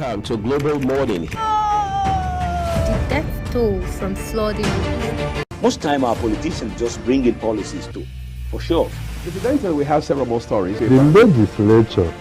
Welcome to Global Morning. The death toll from flooding. Most time our politicians just bring in policies too, for sure. Incidentally, we have several more stories. The legislature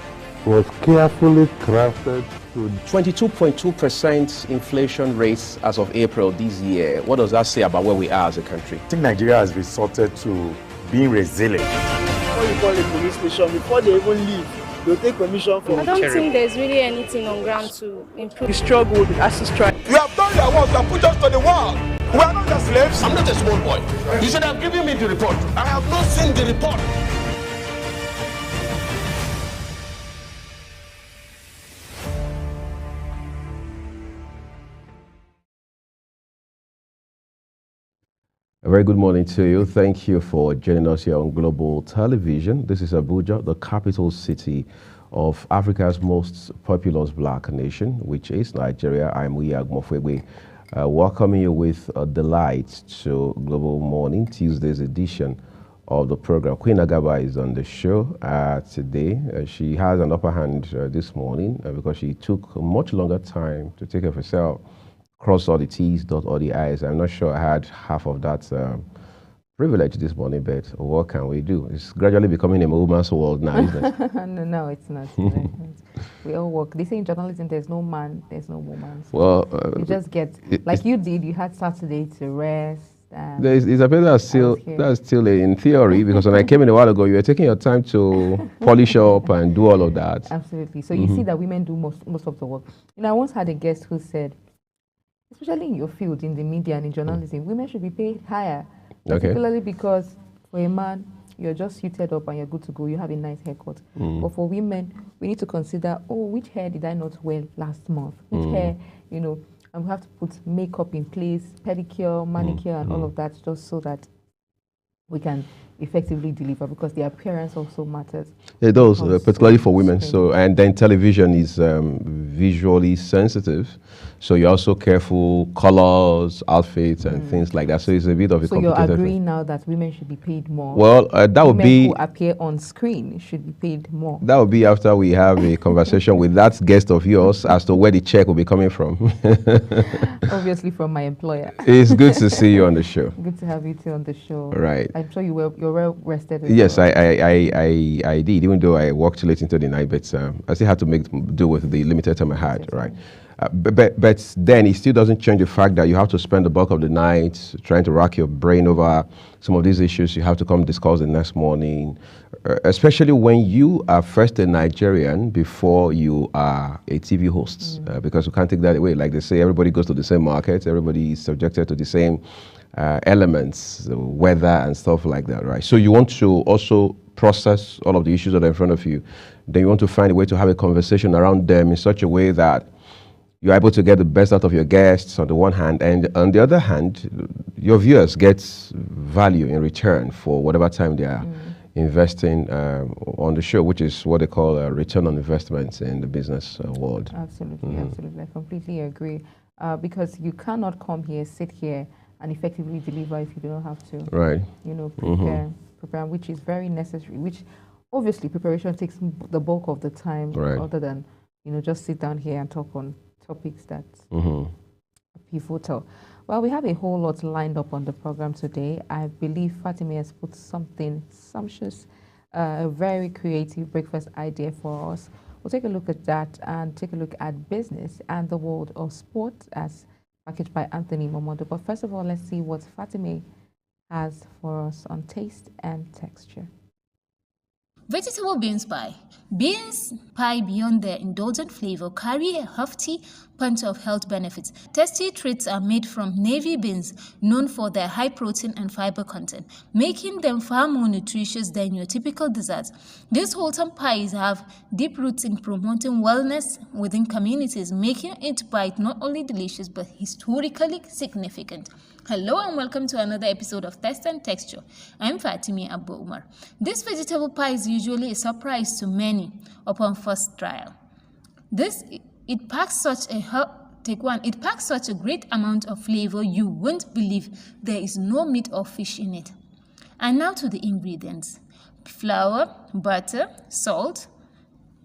was carefully crafted to 22.2% inflation rates as of April this year. What does that say about where we are as a country? I think Nigeria has resorted to being resilient. Before you call a police station, before they even leave, they'll take permission from I don't think there's really anything on ground to improve. the struggle with ASU strike. You have done your work, you have put us to the wall. We are not your slaves. I'm not a small boy. You should have given me the report. I have not seen the report. A very good morning to you. Thank you for joining us here on Global Television. This is Abuja, the capital city of Africa's most populous black nation, which is Nigeria. I'm Uyag Mofwegwe, welcoming you with delight to Global Morning, Tuesday's edition of the program. Queen Agaba is on the show today. She has an upper hand this morning because she took a much longer time to take care of herself. Cross all the T's, dot all the I's. I'm not sure I had half of that privilege this morning, but what can we do? It's gradually becoming a woman's world now, isn't it? No, it's not. We all work. They say in journalism, there's no man, there's no woman. So Well, you just get, like you did, you had Saturday to rest. It's a bit that's still in theory, because when I came in a while ago, you were taking your time to polish up and do all of that. Absolutely. So you see that women do most of the work. You know, I once had a guest who said, especially in your field, in the media and in journalism, women should be paid higher. Particularly because for a man, you're just suited up and you're good to go. You have a nice haircut. But for women, we need to consider, which hair did I not wear last month? Which hair, and we have to put makeup in place, pedicure, manicure, and all of that, just so that we can effectively deliver, because the appearance also matters. It does, particularly for women. So, and then television is visually sensitive, so you're also careful colors, outfits, and things like that. So it's a bit of a So you're complicated agreeing thing. now that women should be paid more? Well, that would Women be who appear on screen should be paid more. that would be after we have a conversation with that guest of yours as to where the check will be coming from. Obviously from my employer. It's good to see you on the show. Good to have you two on the show. Right. I'm sure you're well rested. as Yes, well. I did, even though I worked late into the night, but I still had to make do with the limited time I had, right? But then it still doesn't change the fact that you have to spend the bulk of the night trying to rack your brain over some of these issues. You have to come discuss the next morning, especially when you are first a Nigerian before you are a TV host, because you can't take that away. Like they say, everybody goes to the same market, everybody is subjected to the same elements, the weather and stuff like that, right? So you want to also process all of the issues that are in front of you. Then you want to find a way to have a conversation around them in such a way that you're able to get the best out of your guests on the one hand, and on the other hand, your viewers get value in return for whatever time they are investing on the show, which is what they call a return on investment in the business world. Absolutely, absolutely. I completely agree. Because you cannot come here, sit here, and effectively deliver if you don't have to. Right. Prepare, which is very necessary, which obviously preparation takes the bulk of the time, Right. other than, just sit down here and talk on topics that are pivotal. Well, we have a whole lot lined up on the program today. I believe Fatima has put something sumptuous, a very creative breakfast idea for us. We'll take a look at that and take a look at business and the world of sport as packaged by Anthony Momondo. But first of all, let's see what Fatima has for us on taste and texture. Vegetable beans pie. Beans pie, beyond their indulgent flavor, carry a hefty punch of health benefits. Tasty treats are made from navy beans, known for their high protein and fiber content, making them far more nutritious than your typical desserts. These wholesome pies have deep roots in promoting wellness within communities, making it bite not only delicious but historically significant. Hello and welcome to another episode of Taste and Texture. I'm Fatimi Abba Umar. This vegetable pie is usually a surprise to many upon first trial. It packs such a great amount of flavor you won't believe there is no meat or fish in it. And now to the ingredients: flour, butter, salt,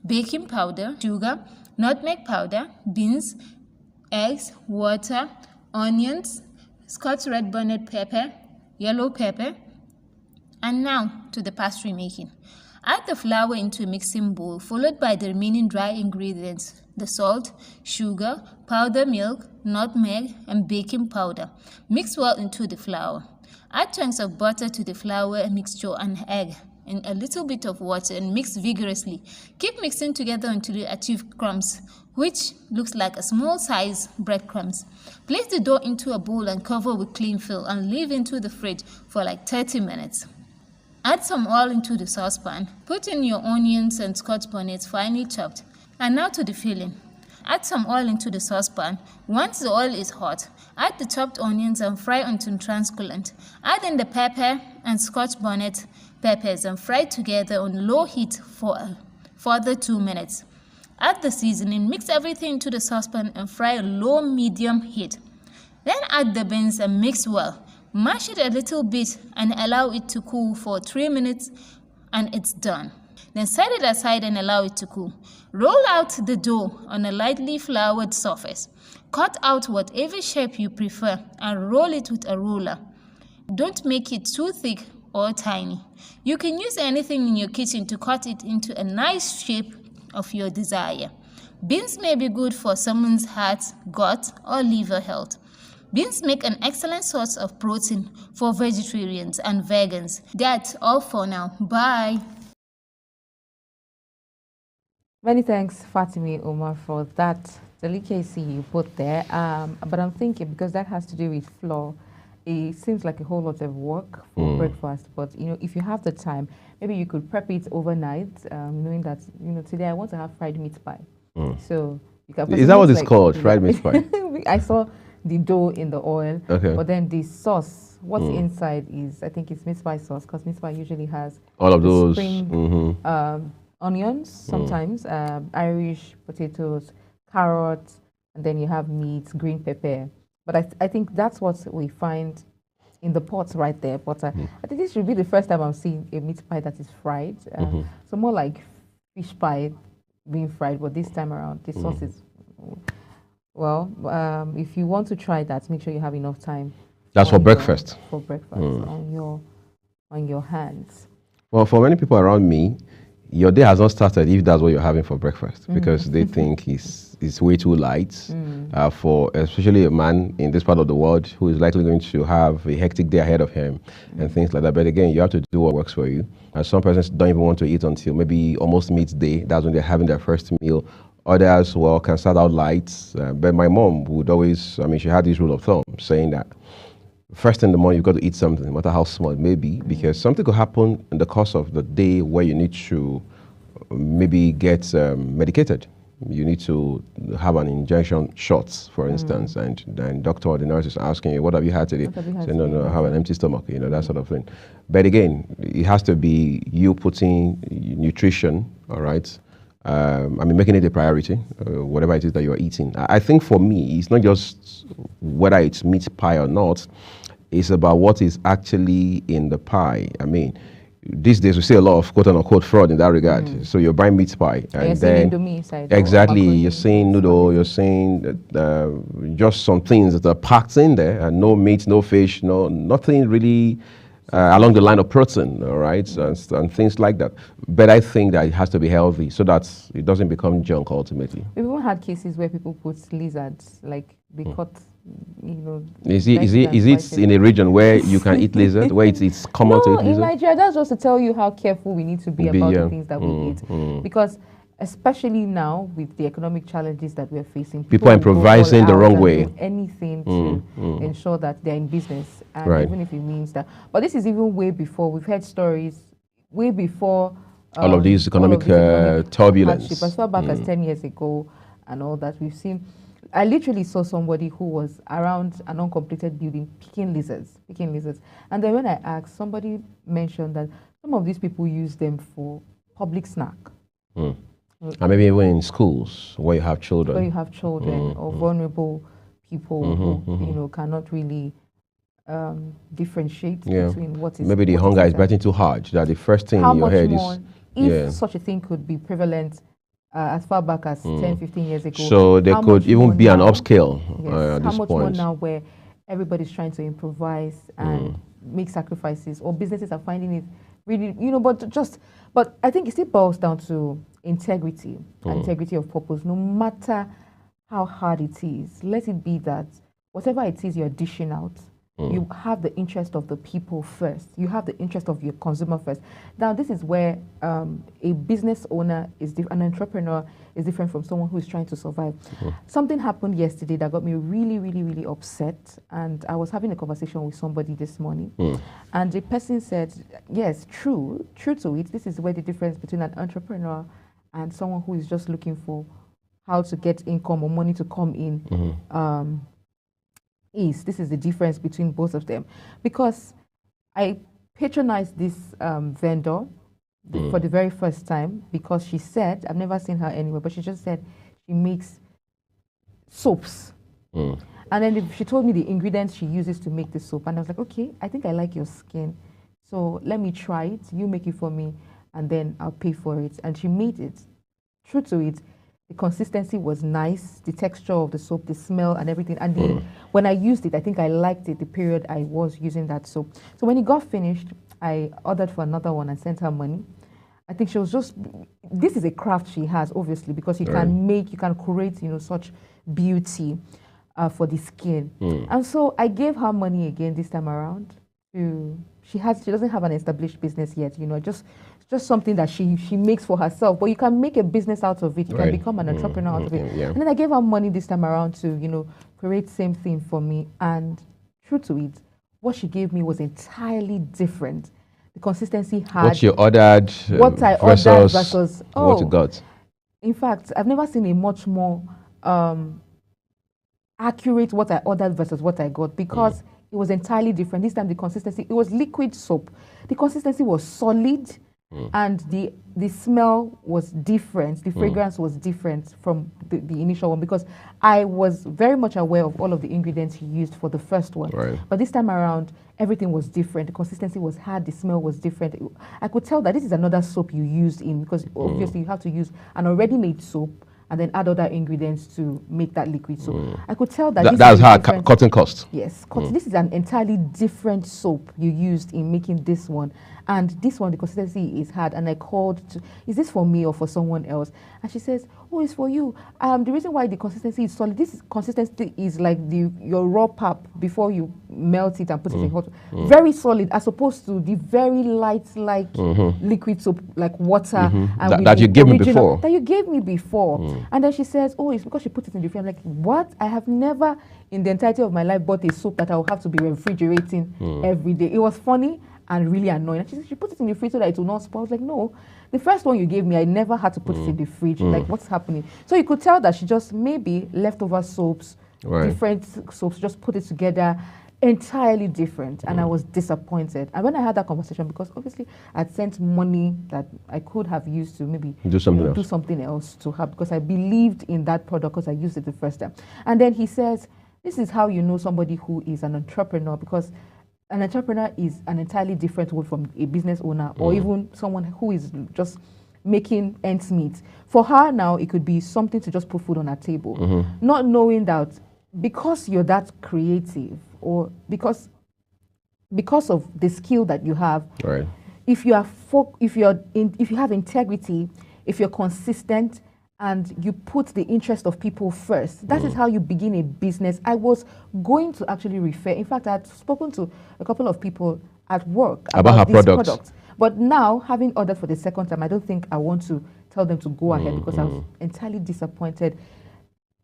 baking powder, sugar, nutmeg powder, beans, eggs, water, onions, Scotch red bonnet pepper, yellow pepper. And now to the pastry making. Add the flour into a mixing bowl, followed by the remaining dry ingredients, the salt, sugar, powdered milk, nutmeg, and baking powder. Mix well into the flour. Add chunks of butter to the flour mixture and egg and a little bit of water and mix vigorously. Keep mixing together until you achieve crumbs, which looks like a small size breadcrumbs. Place the dough into a bowl and cover with cling film and leave into the fridge for like 30 minutes. Add some oil into the saucepan. Put in your onions and Scotch bonnets finely chopped. And now to the filling. Add some oil into the saucepan. Once the oil is hot, add the chopped onions and fry until translucent. Add in the pepper and Scotch bonnet peppers and fry together on low heat for a further 2 minutes. Add the seasoning, mix everything into the saucepan and fry on low-medium heat. Then add the beans and mix well. Mash it a little bit and allow it to cool for 3 minutes and it's done. Then set it aside and allow it to cool. Roll out the dough on a lightly floured surface. Cut out whatever shape you prefer and roll it with a roller. Don't make it too thick or tiny. You can use anything in your kitchen to cut it into a nice shape of your desire. Beans may be good for someone's heart, gut, or liver health. Beans make an excellent source of protein for vegetarians and vegans. That's all for now. Bye. Many thanks, Fatimi Omar, for that delicacy you put there. But I'm thinking, because that has to do with flour, it seems like a whole lot of work for breakfast. But if you have the time, maybe you could prep it overnight, knowing that today I want to have fried meat pie. So you can. Is that what it's called, fried meat pie? I saw the dough in the oil, okay. But then the sauce, what's inside is, I think it's meat pie sauce, because meat pie usually has all of those spring, onions, sometimes Irish potatoes, carrots, and then you have meat, green pepper. But I think that's what we find in the pots right there. But I think this should be the first time I'm seeing a meat pie that is fried. So more like fish pie being fried, but this time around, the sauce is... Well, if you want to try that, make sure you have enough time. That's for breakfast. For breakfast on your hands. Well, for many people around me, your day has not started if that's what you're having for breakfast, because they think it's way too light for especially a man in this part of the world who is likely going to have a hectic day ahead of him and things like that. But again, you have to do what works for you. Some persons don't even want to eat until maybe almost midday. That's when they're having their first meal. Others, well, can start out light. But my mom would always, she had this rule of thumb saying that first in the morning, you've got to eat something, no matter how small it may be, because something could happen in the course of the day where you need to maybe get medicated. You need to have an injection shots, for instance, and then doctor or the nurse is asking you, what have you had today? Say, no, I have an empty stomach, that sort of thing. But again, it has to be you putting nutrition, all right? Making it a priority, whatever it is that you're eating. I think for me, it's not just whether it's meat pie or not, it's about what is actually in the pie. These days we see a lot of quote-unquote fraud in that regard. So you're buying meat pie, and then exactly you're seeing noodle, you're seeing just some things that are packed in there, and no meat, no fish, nothing really along the line of protein, all right, and things like that. But I think that it has to be healthy so that it doesn't become junk ultimately. We've even had cases where people put lizards, like they cut. Is it in a region where you can eat lizard, where it's common to eat lizard? In Nigeria, that's just to tell you how careful we need to be about the things that we eat. Because especially now with the economic challenges that we're facing, people are improvising the wrong way. Anything to ensure that they're in business, and even if it means that. But this is even way before. We've heard stories way before all of these economic turbulence, as far back as 10 years ago, and all that we've seen. I literally saw somebody who was around an uncompleted building picking lizards. And then when I asked, somebody mentioned that some of these people use them for public snack. And maybe even in schools where you have children. Or vulnerable people who cannot really differentiate between what is... Maybe the hunger is biting too hard, that the first thing in your head is... If such a thing could be prevalent as far back as 10, 15 years ago. So there could even be an upscale at how this much point. more now where everybody's trying to improvise and make sacrifices, or businesses are finding it really, but I think it still boils down to integrity and integrity of purpose. No matter how hard it is, let it be that whatever it is you're dishing out, you have the interest of the people first. You have the interest of your consumer first. Now, this is where a business owner an entrepreneur is different from someone who is trying to survive. Something happened yesterday that got me really, really, really upset. And I was having a conversation with somebody this morning. And the person said, yes, true to it. This is where the difference between an entrepreneur and someone who is just looking for how to get income or money to come in. This is the difference between both of them, because I patronized this vendor for the very first time because she said, I've never seen her anywhere, but she just said she makes soaps. And then she told me the ingredients she uses to make the soap, and I was like, okay, I think I like your skin, so let me try it, you make it for me, and then I'll pay for it. And she made it. True to it, the consistency was nice, the texture of the soap, the smell and everything. And when I used it, I think I liked it the period I was using that soap. So when it got finished, I ordered for another one and sent her money. I think she was this is a craft she has, obviously, because you can create, such beauty for the skin. And so I gave her money again this time around. She doesn't have an established business yet, just something that she makes for herself, but you can make a business out of it. You can become an entrepreneur out of it. And then I gave her money this time around to, create same thing for me. And true to it, what she gave me was entirely different. The consistency had... What you ordered what I ordered versus what you got. In fact, I've never seen a much more accurate what I ordered versus what I got, because it was entirely different. This time the consistency, it was liquid soap. The consistency was solid. And the smell was different, the fragrance was different from the initial one, because I was very much aware of all of the ingredients he used for the first one. But this time around, everything was different. The consistency was hard, the smell was different. I could tell that this is another soap you used in, because obviously you have to use an already made soap and then add other ingredients to make that liquid soap. I could tell that that's how cotton cost. Yes, this is an entirely different soap you used in making this one. And this one, the consistency is hard. And I called is this for me or for someone else? And she says, oh, it's for you. The reason why the consistency is solid, consistency is like your raw pap before you melt it and put it in hot. Very solid, as opposed to the very light, liquid soap, like water. And that you gave me before. That you gave me before. And then she says, oh, it's because she put it in the fridge. I'm like, what? I have never in the entirety of my life bought a soap that I will have to be refrigerating every day. It was funny and really annoying. And she said, she put it in the fridge so that it will not spoil. I was like, no, the first one you gave me, I never had to put it in the fridge. Like, what's happening? So you could tell that she just maybe leftover soaps, different soaps, just put it together, entirely different. And I was disappointed. And when I had that conversation, because obviously I'd sent money that I could have used to maybe do something else to her, because I believed in that product because I used it the first time. And then he says, this is how you know somebody who is an entrepreneur, because an entrepreneur is an entirely different word from a business owner or even someone who is just making ends meet. For her now, it could be something to just put food on her table, not knowing that because you're that creative or because of the skill that you have, if you have integrity, if you're consistent, and you put the interest of people first. That is how you begin a business. I was going to actually refer. In fact, I had spoken to a couple of people at work about her products. But now, having ordered for the second time, I don't think I want to tell them to go ahead, because I was entirely disappointed.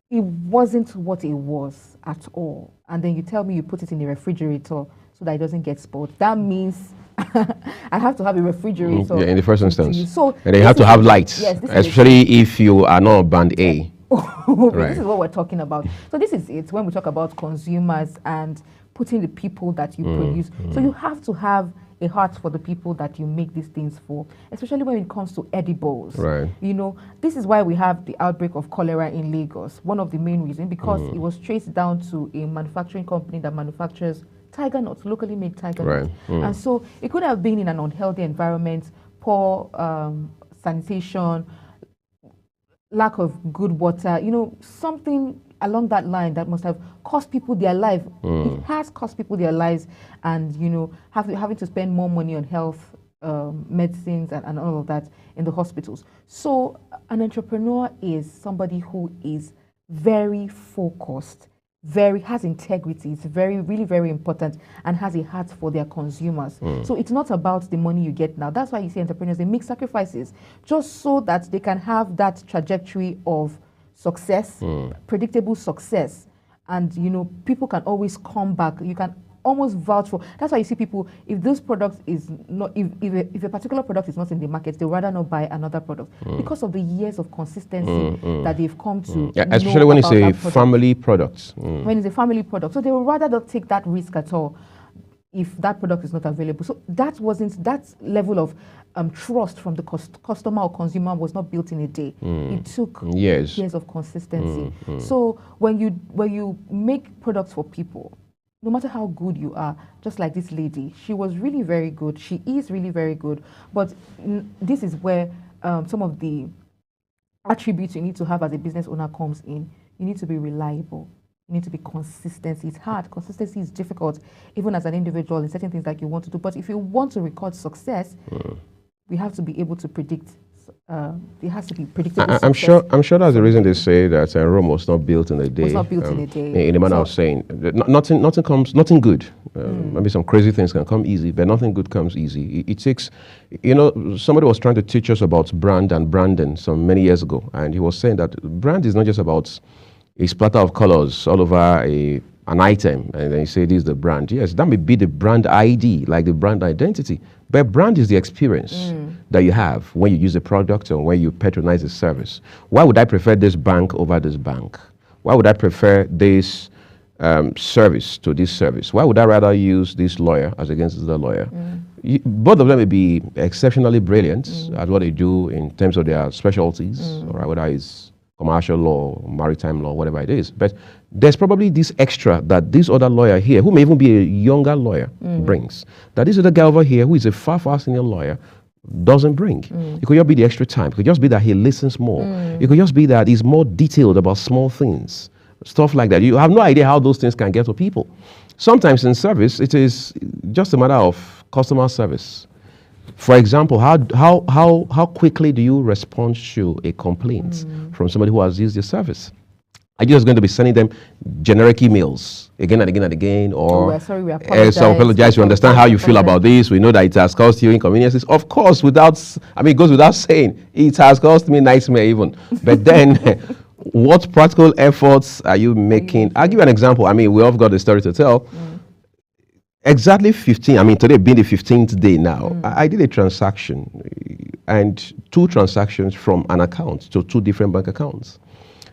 It wasn't what it was at all. And then you tell me you put it in the refrigerator so that it doesn't get spoiled. That means I have to have a refrigerator. In the first instance. So and you have to have lights, especially if you are not band A. This is what we're talking about. So this is it when we talk about consumers and putting the people that you produce. So you have to have a heart for the people that you make these things for, especially when it comes to edibles. This is why we have the outbreak of cholera in Lagos. One of the main reasons, because it was traced down to a manufacturing company that manufactures tiger nuts, locally made tiger nuts. And so it could have been in an unhealthy environment, poor sanitation, lack of good water, something along that line that must have cost people their life. It has cost people their lives, and having to spend more money on health, medicines, and all of that in the hospitals. So an entrepreneur is somebody who is very focused, has integrity. It's really very important, and has a heart for their consumers. So it's not about the money you get now. That's why you see entrepreneurs, they make sacrifices just so that they can have that trajectory of success, predictable success, and people can always come back. You can almost vouch for. That's why you see people, if this product is not, if a particular product is not in the market, they rather not buy another product because of the years of consistency that they've come to. Yeah, especially when it's a family product. When it's a family product, so they would rather not take that risk at all if that product is not available. So that level of trust from the customer or consumer was not built in a day. It took years of consistency. So when you make products for people, no matter how good you are, just like this lady, she was really very good. She is really very good. But this is where some of the attributes you need to have as a business owner comes in. You need to be reliable. You need to be consistent. It's hard. Consistency is difficult, even as an individual in certain things like you want to do. But if you want to record success, we have to be able to predict. It has to be predictable. I'm sure that's the reason they say that Rome was not built in a day. It's not built in a day. In the manner I was saying, nothing good. Maybe some crazy things can come easy, but nothing good comes easy. It takes, somebody was trying to teach us about brand and branding many years ago, and he was saying that brand is not just about a splatter of colors all over an item, and then you say this is the brand. Yes, that may be the brand ID, like the brand identity, but brand is the experience that you have when you use the product or when you patronize the service. Why would I prefer this bank over this bank? Why would I prefer this service to this service? Why would I rather use this lawyer as against the lawyer? Both of them may be exceptionally brilliant at what they do in terms of their specialties, or whether it's commercial law, maritime law, whatever it is. But there's probably this extra that this other lawyer here, who may even be a younger lawyer, brings. That this other guy over here, who is a far senior lawyer, doesn't bring. It could just be the extra time. It could just be that he listens more. It could just be that he's more detailed about small things, stuff like that. You have no idea how those things can get to people. Sometimes in service, it is just a matter of customer service. For example, how quickly do you respond to a complaint from somebody who has used your service? Are you just going to be sending them generic emails again and again and again, or we're sorry, we apologize. We understand how you feel about this. We know that it has caused you inconveniences. Of course, it goes without saying, it has caused me nightmare even. But then, what practical efforts are you making? I'll give you an example. I mean, we all got a story to tell. Exactly 15, today being the 15th day now, I did a transaction, and 2 transactions from an account to 2 different bank accounts.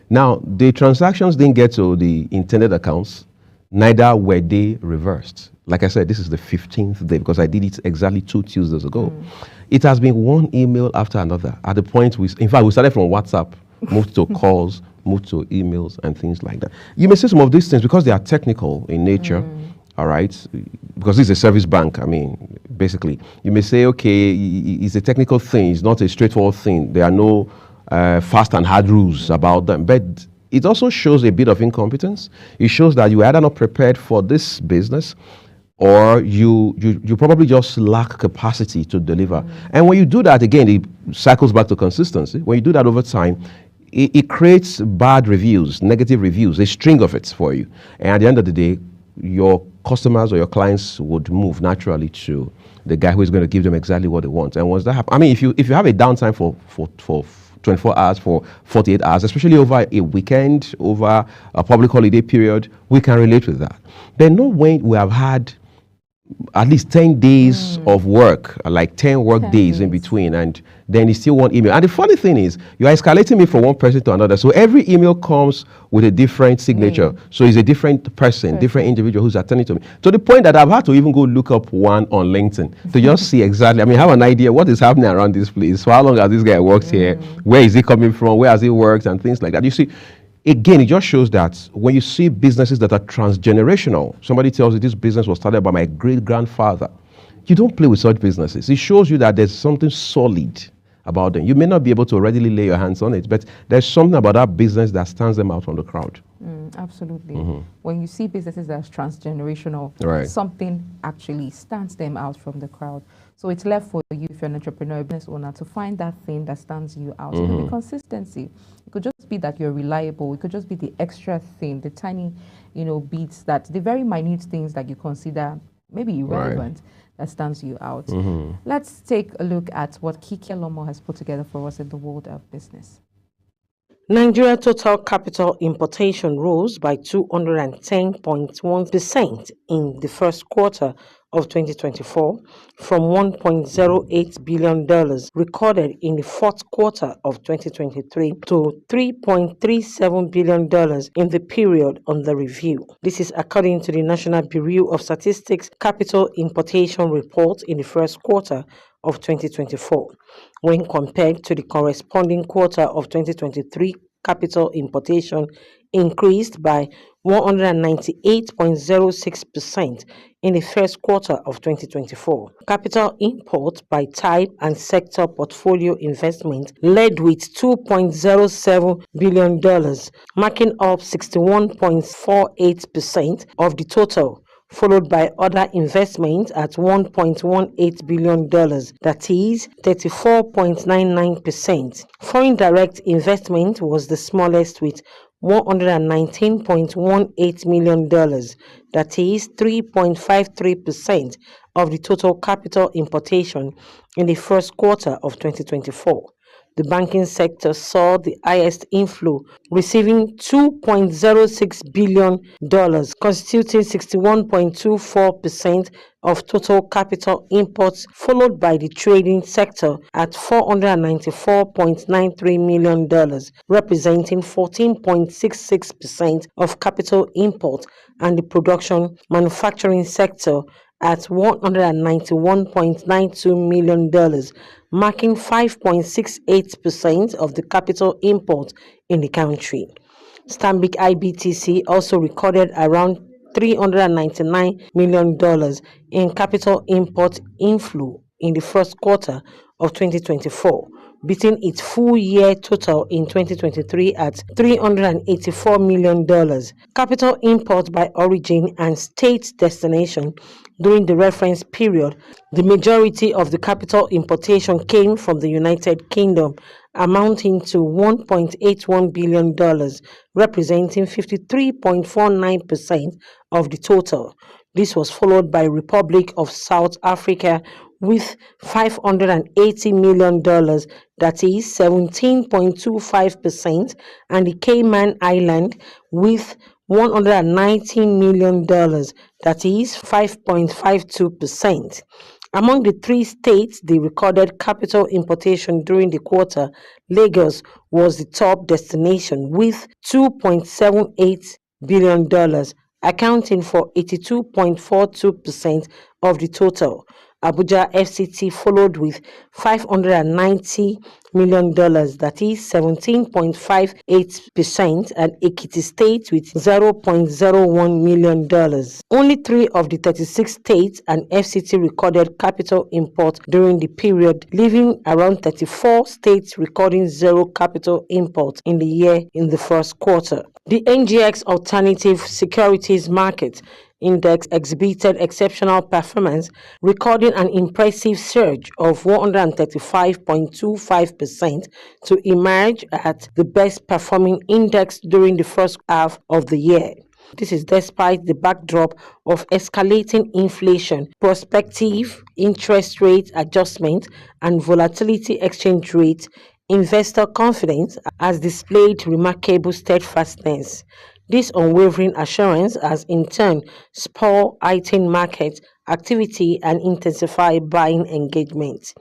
Now, the transactions didn't get to the intended accounts, neither were they reversed. Like I said, this is the 15th day because I did it exactly 2 Tuesdays ago. It has been one email after another. At the point, we started from WhatsApp, moved to calls, moved to emails and things like that. You may see some of these things because they are technical in nature. All right, because this is a service bank. Basically, you may say, okay, it's a technical thing. It's not a straightforward thing. There are no fast and hard rules about them. But it also shows a bit of incompetence. It shows that you are either not prepared for this business, or you probably just lack capacity to deliver. And when you do that, again, it cycles back to consistency. When you do that over time, it creates bad reviews, negative reviews, a string of it for you. And at the end of the day, your customers or your clients would move naturally to the guy who is going to give them exactly what they want. And once that happens, if you have a downtime for 24 hours, for 48 hours, especially over a weekend, over a public holiday period, we can relate with that. Then know when we have had at least 10 days of work, like 10 work days in between, and then you still want email. And the funny thing is, you are escalating me from one person to another. So every email comes with a different signature. So it's a different person, different individual who's attending to me. To the point that I've had to even go look up one on LinkedIn to just see exactly, have an idea what is happening around this place. For how long has this guy worked here? Where is he coming from? Where has he worked? And things like that. You see, again, it just shows that when you see businesses that are transgenerational, somebody tells you this business was started by my great-grandfather, you don't play with such businesses. It shows you that there's something solid about them. You may not be able to readily lay your hands on it, but there's something about that business that stands them out from the crowd. Absolutely. When you see businesses that's transgenerational, something actually stands them out from the crowd. So it's left for you, if you're an entrepreneur, business owner, to find that thing that stands you out. It could be consistency. It could just be that you're reliable. It could just be the extra thing, the tiny, beats, that the very minute things that you consider maybe irrelevant, that stands you out. Let's take a look at what Kiki Lomo has put together for us in the world of business. Nigeria total capital importation rose by 210.1% in the first quarter of 2024 from $1.08 billion recorded in the fourth quarter of 2023 to $3.37 billion in the period under review. This is according to the National Bureau of Statistics Capital Importation Report in the first quarter of 2024. When compared to the corresponding quarter of 2023, capital importation increased by 198.06% in the first quarter of 2024. Capital import by type and sector portfolio investment led with $2.07 billion, marking up 61.48% of the total, followed by other investments at $1.18 billion, that is 34.99%. Foreign direct investment was the smallest with $119.18 million, that is 3.53% of the total capital importation in the first quarter of 2024. The banking sector saw the highest inflow, receiving $2.06 billion, constituting 61.24% of total capital imports, followed by the trading sector at $494.93 million, representing 14.66% of capital import, and the production manufacturing sector at $191.92 million, marking 5.68% of the capital import in the country. Stanbic IBTC also recorded around $399 million in capital import inflow in the first quarter of 2024, beating its full-year total in 2023 at $384 million. Capital import by origin and state destination during the reference period, the majority of the capital importation came from the United Kingdom, amounting to $1.81 billion, representing 53.49% of the total. This was followed by Republic of South Africa with $580 million, that is 17.25%, and the Cayman Island with $119 million, that is 5.52%. Among the three states that recorded capital importation during the quarter, Lagos was the top destination with $2.78 billion, accounting for 82.42% of the total. Abuja FCT followed with $590 million, that is 17.58%, and Ekiti State with $0.01 million. Only 3 of the 36 states and FCT recorded capital import during the period, leaving around 34 states recording zero capital import in the year in the first quarter. The NGX Alternative Securities Market Index exhibited exceptional performance, recording an impressive surge of 135.25% to emerge at the best performing index during the first half of the year. This is despite the backdrop of escalating inflation, prospective interest rate adjustment, and volatility exchange rate. Investor confidence has displayed remarkable steadfastness. This unwavering assurance has in turn spurred heightened market activity and intensified buying engagement.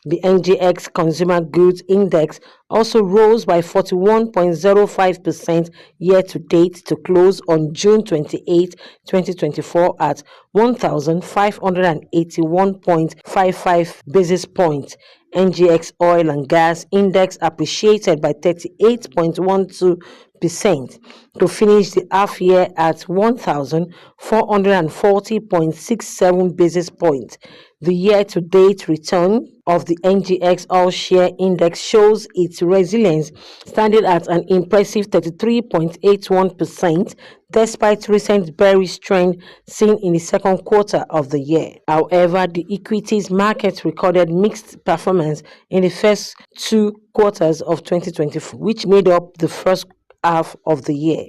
The NGX Consumer Goods Index also rose by 41.05% year-to-date to close on June 28, 2024 at 1,581.55 basis points. NGX Oil and Gas Index appreciated by 38.12% to finish the half year at 1,440.67 basis points. The year-to-date return of the NGX All-Share Index shows its resilience, standing at an impressive 33.81%, despite recent bearish trend seen in the second quarter of the year. However, the equities market recorded mixed performance in the first 2 quarters of 2024, which made up the first half of the year.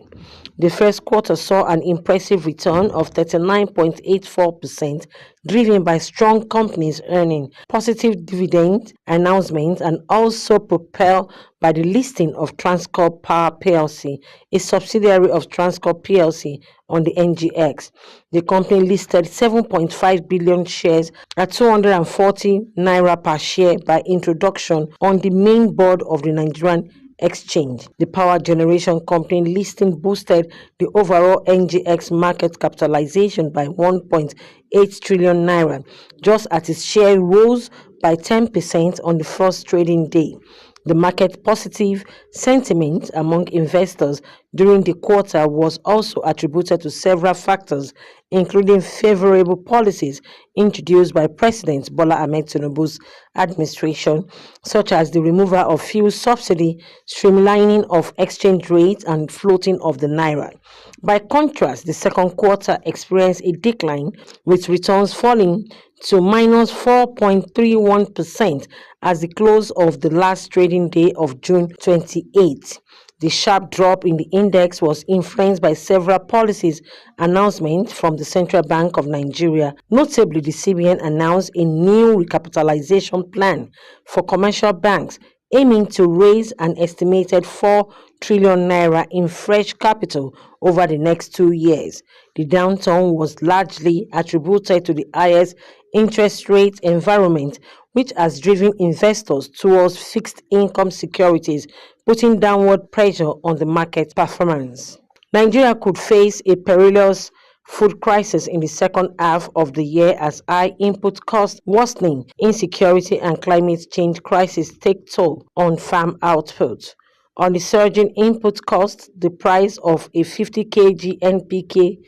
The first quarter saw an impressive return of 39.84%, driven by strong companies earning, positive dividend announcements, and also propelled by the listing of Transcorp Power PLC, a subsidiary of Transcorp PLC, on the NGX. The company listed 7.5 billion shares at 240 naira per share by introduction on the main board of the Nigerian Exchange. The power generation company listing boosted the overall NGX market capitalization by 1.8 trillion naira, just as its share rose by 10% on the first trading day. The market positive sentiment among investors during the quarter was also attributed to several factors, including favorable policies introduced by President Bola Ahmed Tinubu's administration, such as the removal of fuel subsidy, streamlining of exchange rates, and floating of the naira. By contrast, the second quarter experienced a decline, with returns falling to minus 4.31% as the close of the last trading day of June 28. The sharp drop in the index was influenced by several policies announcements from the Central Bank of Nigeria. Notably, the CBN announced a new recapitalization plan for commercial banks, aiming to raise an estimated 4 trillion naira in fresh capital over the next 2 years. The downturn was largely attributed to the highest interest rate environment, which has driven investors towards fixed income securities, putting downward pressure on the market performance. Nigeria could face a perilous food crisis in the second half of the year as high input costs, worsening insecurity, and climate change crisis take toll on farm output. On the surging input costs, the price of a 50 kg NPK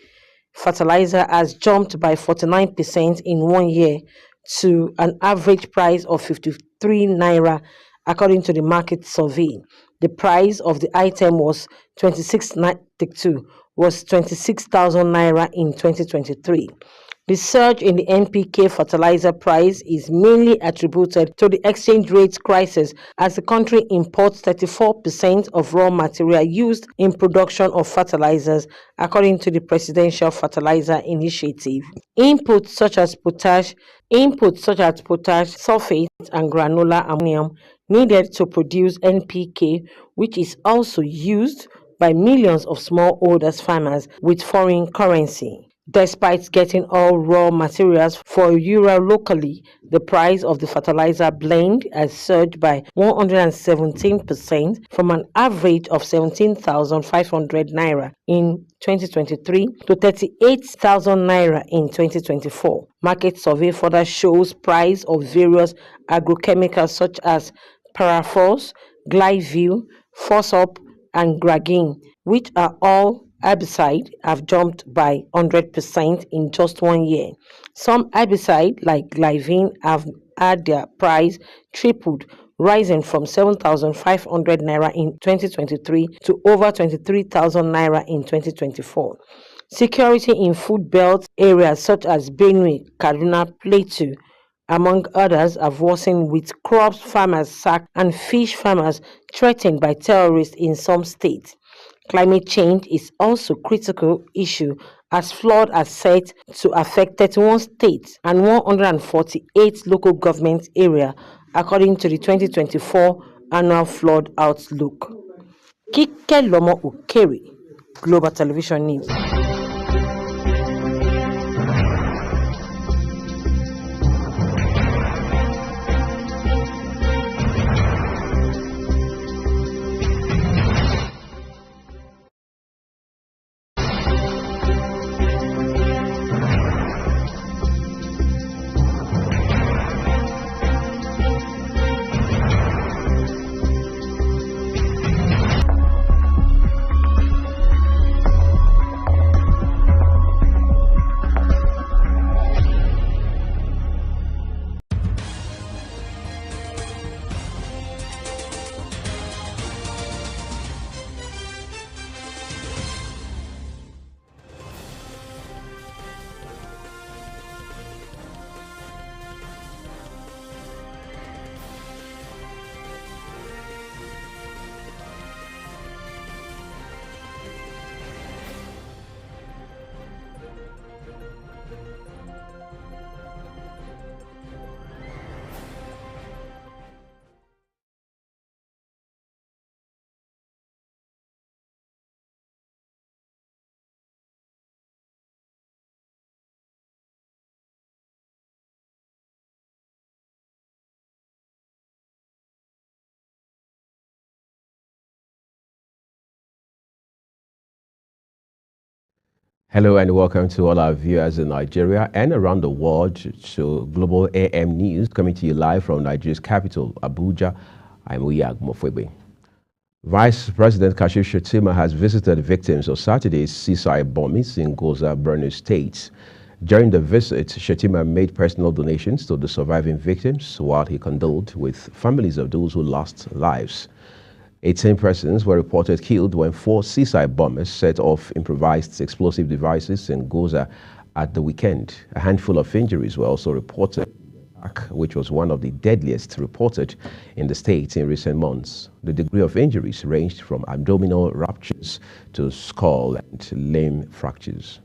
fertilizer has jumped by 49% in 1 year to an average price of 53 naira, according to the market survey. The price of the item was 26,000 naira in 2023. The surge in the NPK fertilizer price is mainly attributed to the exchange rate crisis, as the country imports 34% of raw material used in production of fertilizers, according to the Presidential Fertilizer Initiative. Inputs such as potash, sulfate, and granular ammonium needed to produce NPK, which is also used by millions of smallholders farmers with foreign currency. Despite getting all raw materials for urea locally, the price of the fertilizer blend has surged by 117% from an average of 17,500 naira in 2023 to 38,000 naira in 2024. Market survey further shows price of various agrochemicals such as Paraphos, Glyvil, Fosop, and Gragin, which are all herbicide, have jumped by 100% in just 1 year. Some herbicide like Glyvin have had their price tripled, rising from 7,500 naira in 2023 to over 23,000 naira in 2024. Security in food belt areas such as Benue, Kaduna, Plateau, among others, have worsened, with crops farmers sacked and fish farmers threatened by terrorists in some states. Climate change is also a critical issue, as flood are set to affect 31 states and 148 local government areas, according to the 2024 Annual Flood Outlook. Kike Lomo Ukeri, Global Television News. Hello and welcome to all our viewers in Nigeria and around the world to Global AM News, coming to you live from Nigeria's capital, Abuja. I'm Uyag Mofwebe. Vice President Kashim Shettima has visited victims of Saturday's seaside bombings in Goza, Borno State. During the visit, Shettima made personal donations to the surviving victims while he condoled with families of those who lost lives. 18 persons were reported killed when 4 seaside bombers set off improvised explosive devices in Goza at the weekend. A handful of injuries were also reported, which was one of the deadliest reported in the state in recent months. The degree of injuries ranged from abdominal ruptures to skull and limb fractures.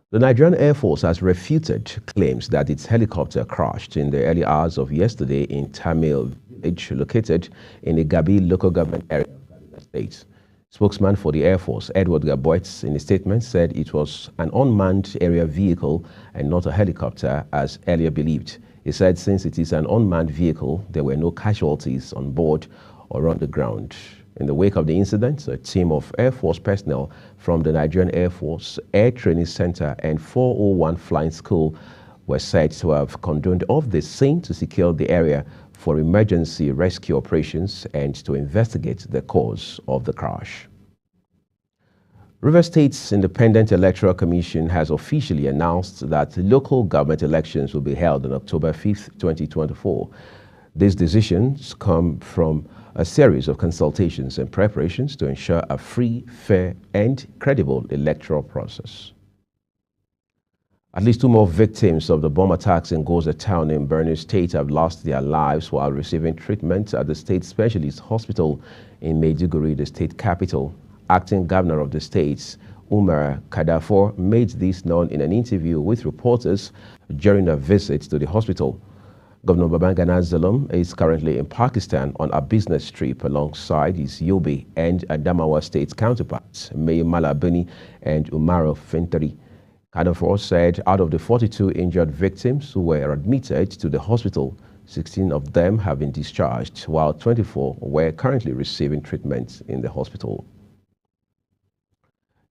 The Nigerian Air Force has refuted claims that its helicopter crashed in the early hours of yesterday in Tamil village located in the Gabi local government area of Kaduna State. Spokesman for the Air Force, Edward Gaboit, in a statement said it was an unmanned aerial vehicle and not a helicopter as earlier believed. He said since it is an unmanned vehicle, there were no casualties on board or on the ground. In the wake of the incident, a team of Air Force personnel from the Nigerian Air Force Air Training Center and 401 Flying School were said to have condoned off the scene to secure the area for emergency rescue operations and to investigate the cause of the crash. Rivers State's Independent Electoral Commission has officially announced that local government elections will be held on October 5th, 2024. These decisions come from a series of consultations and preparations to ensure a free, fair, and credible electoral process. At least 2 more victims of the bomb attacks in Goza town in Borno State have lost their lives while receiving treatment at the state specialist hospital in Maiduguri, the state capital. Acting governor of the state, Umar Kadafor, made this known in an interview with reporters during a visit to the hospital. Governor Babangana Zulum is currently in Pakistan on a business trip alongside his Yobe and Adamawa state counterparts, May Malabuni and Umaru Fintari. Kadafor said out of the 42 injured victims who were admitted to the hospital, 16 of them have been discharged, while 24 were currently receiving treatment in the hospital.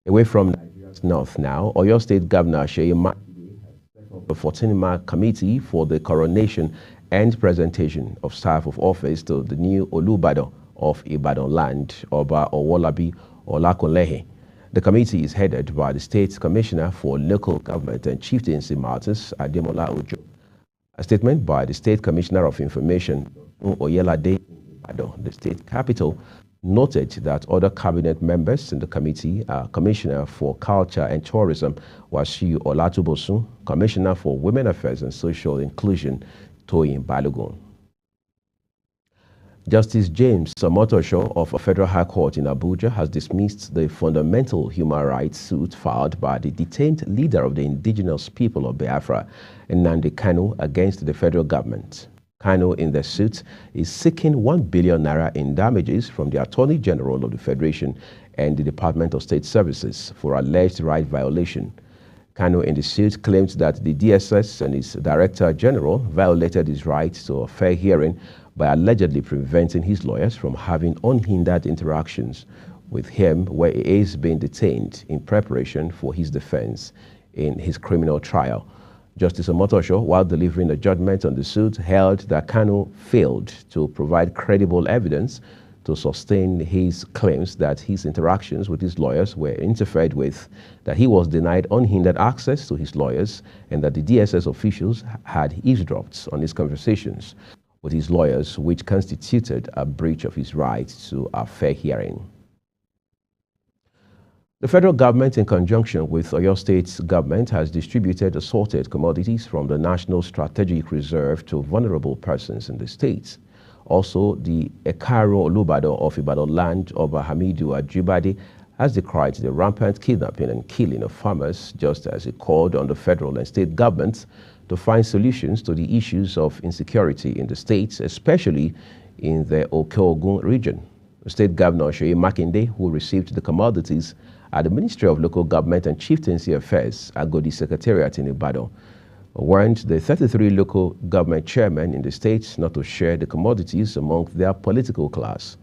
Away from Nigeria's north now, Oyo State Governor Seyi Makinde has set up a 14-man committee for the coronation and presentation of staff of office to the new Olubadan of Ibadan land, Oba Owolabi Olakunlehe. The committee is headed by the State Commissioner for Local Government and Chieftaincy Matters, Ademola Ojo. A statement by the State Commissioner of Information, Oyelade Ibadan, the state capital, noted that other cabinet members in the committee are Commissioner for Culture and Tourism, Wasiu Olatubosun, Commissioner for Women Affairs and Social Inclusion, Toyin Balogun. Justice James Omotosho of a Federal High Court in Abuja has dismissed the fundamental human rights suit filed by the detained leader of the indigenous people of Biafra, Nnamdi Kanu, against the federal government. Kanu, in the suit, is seeking 1 billion naira in damages from the Attorney General of the Federation and the Department of State Services for alleged right violation. Kanu, in the suit, claims that the DSS and its Director General violated his right to a fair hearing by allegedly preventing his lawyers from having unhindered interactions with him where he is being detained in preparation for his defense in his criminal trial. Justice Omotosho, while delivering a judgment on the suit, held that Kanu failed to provide credible evidence to sustain his claims that his interactions with his lawyers were interfered with, that he was denied unhindered access to his lawyers, and that the DSS officials had eavesdropped on his conversations with his lawyers, which constituted a breach of his right to a fair hearing. The federal government, in conjunction with Oyo State's government, has distributed assorted commodities from the National Strategic Reserve to vulnerable persons in the state. Also, the Ekaro Olubado of Ibadan land, Oba Hamidu Ajibade, has decried the rampant kidnapping and killing of farmers, just as he called on the federal and state governments to find solutions to the issues of insecurity in the states, especially in the Oke-Ogun region. State Governor Seyi Makinde, who received the commodities at the Ministry of Local Government and Chieftaincy Affairs, Agodi Secretariat in Ibadan, warned the 33 local government chairmen in the state not to share the commodities among their political class.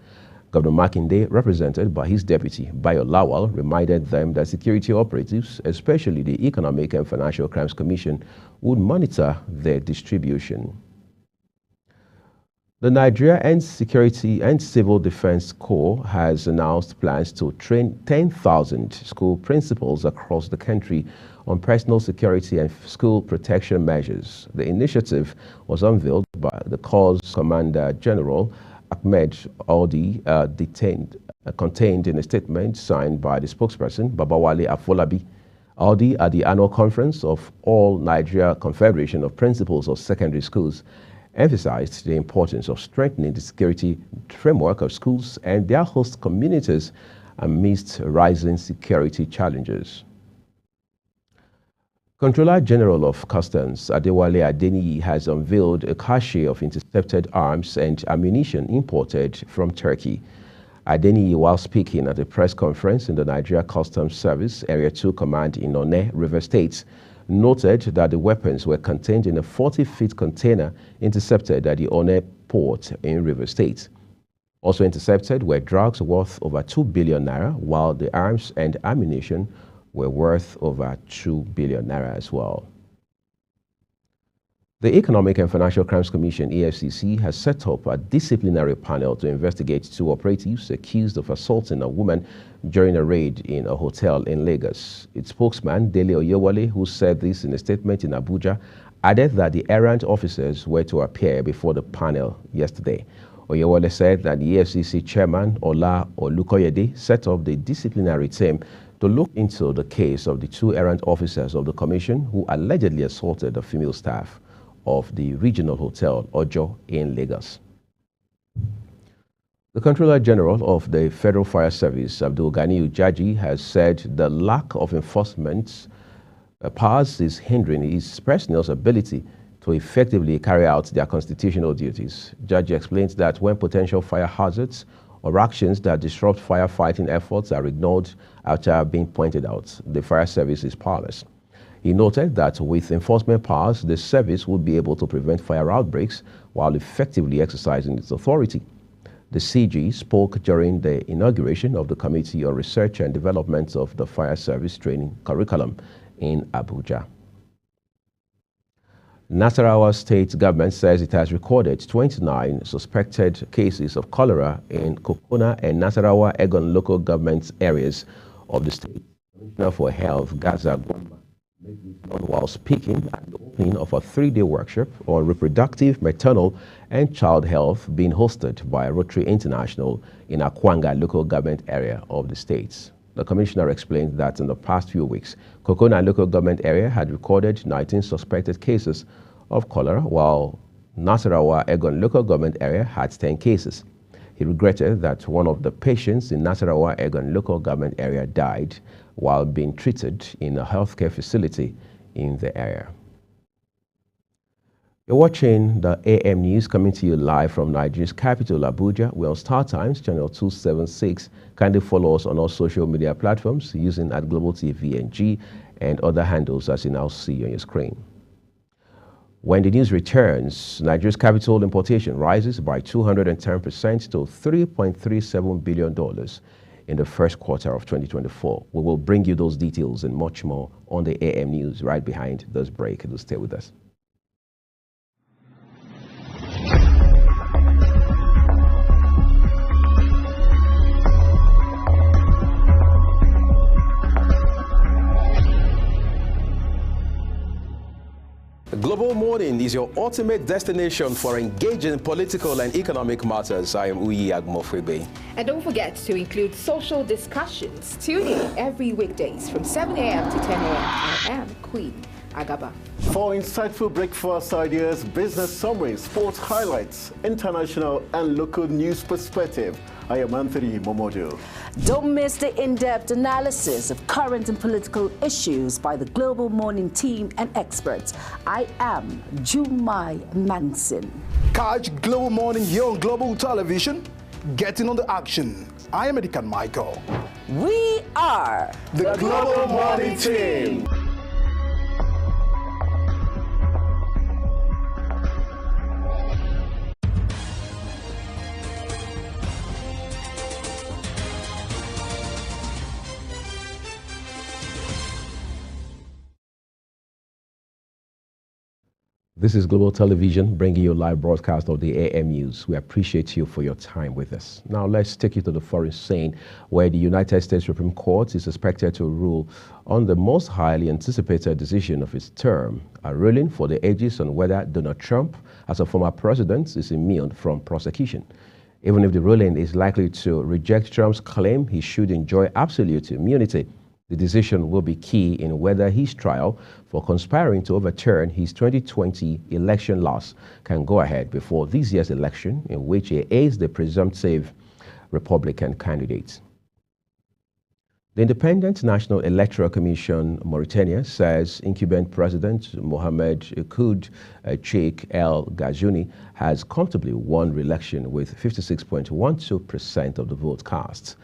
Governor Makinde, represented by his deputy, Bayo Lawal, reminded them that security operatives, especially the Economic and Financial Crimes Commission, would monitor their distribution. The Nigeria and Security and Civil Defense Corps has announced plans to train 10,000 school principals across the country on personal security and school protection measures. The initiative was unveiled by the Corps Commander General Ahmed Audi, contained in a statement signed by the spokesperson Babawale Afolabi. Audi, at the annual conference of All Nigeria Confederation of Principals of Secondary Schools, emphasized the importance of strengthening the security framework of schools and their host communities amidst rising security challenges. Comptroller General of Customs Adewale Adeniyi has unveiled a cache of intercepted arms and ammunition imported from Turkey. Adeniyi, while speaking at a press conference in the Nigeria Customs Service Area 2 Command in Onne, River State, noted that the weapons were contained in a 40-foot container intercepted at the Onne port in River State. Also intercepted were drugs worth over 2 billion naira, while the arms and ammunition were worth over 2 billion naira as well. The Economic and Financial Crimes Commission, EFCC, has set up a disciplinary panel to investigate 2 operatives accused of assaulting a woman during a raid in a hotel in Lagos. Its spokesman, Dele Oyewale, who said this in a statement in Abuja, added that the errant officers were to appear before the panel yesterday. Oyewale said that the EFCC chairman, Ola Olukoyede, set up the disciplinary team to look into the case of the 2 errant officers of the commission who allegedly assaulted the female staff of the regional hotel Ojo in Lagos. The Comptroller General of the Federal Fire Service, Abdul Ghani Ujaji, has said the lack of enforcement powers is hindering his personnel's ability to effectively carry out their constitutional duties. Ujaji explains that when potential fire hazards or actions that disrupt firefighting efforts are ignored after being pointed out, the fire service is powerless. He noted that with enforcement powers, the service would be able to prevent fire outbreaks while effectively exercising its authority. The CG spoke during the inauguration of the Committee on Research and Development of the Fire Service Training Curriculum in Abuja. Nasarawa State government says it has recorded 29 suspected cases of cholera in Kokona and Nasarawa Egon local government areas of the state. Commissioner for Health, Gaza Gomba, while speaking at the opening of a 3-day workshop on reproductive, maternal, and child health being hosted by Rotary International in Akwanga local government area of the state. The commissioner explained that in the past few weeks, Kokona local government area had recorded 19 suspected cases of cholera, while Nasarawa Egon local government area had 10 cases. He regretted that one of the patients in Nasarawa Egon local government area died while being treated in a healthcare facility in the area. You're watching the AM News coming to you live from Nigeria's capital, Abuja. We're on Star Times, channel 276. Kindly follow us on all social media platforms using @GlobalTVNG and other handles as you now see on your screen. When the news returns, Nigeria's capital importation rises by 210% to $3.37 billion in the first quarter of 2024. We will bring you those details and much more on the AM News right behind this break. Do stay with us. Global Morning is your ultimate destination for engaging political and economic matters. I am Uyi Agmofwebe. And don't forget to include social discussions. Tune in every weekdays from 7 a.m. to 10 a.m. I am Queen Agaba. For insightful breakfast ideas, business summaries, sports highlights, international and local news perspective, I am Anthony Momodu. Don't miss the in-depth analysis of current and political issues by the Global Morning team and experts. I am Jumai Manson. Catch Global Morning here on Global Television. Getting on the action. I am Edikan Michael. We are the Global Morning team. This is Global Television bringing you a live broadcast of the AM News. We appreciate you for your time with us. Now let's take you to the foreign scene where the United States Supreme Court is expected to rule on the most highly anticipated decision of its term, a ruling for the ages on whether Donald Trump, as a former president, is immune from prosecution. Even if the ruling is likely to reject Trump's claim he should enjoy absolute immunity, the decision will be key in whether his trial for conspiring to overturn his 2020 election loss can go ahead before this year's election, in which he aids the presumptive Republican candidate. The Independent National Electoral Commission Mauritania says incumbent President Mohamed Ould Cheikh El Ghazouani has comfortably won re-election with 56.12% of the vote cast.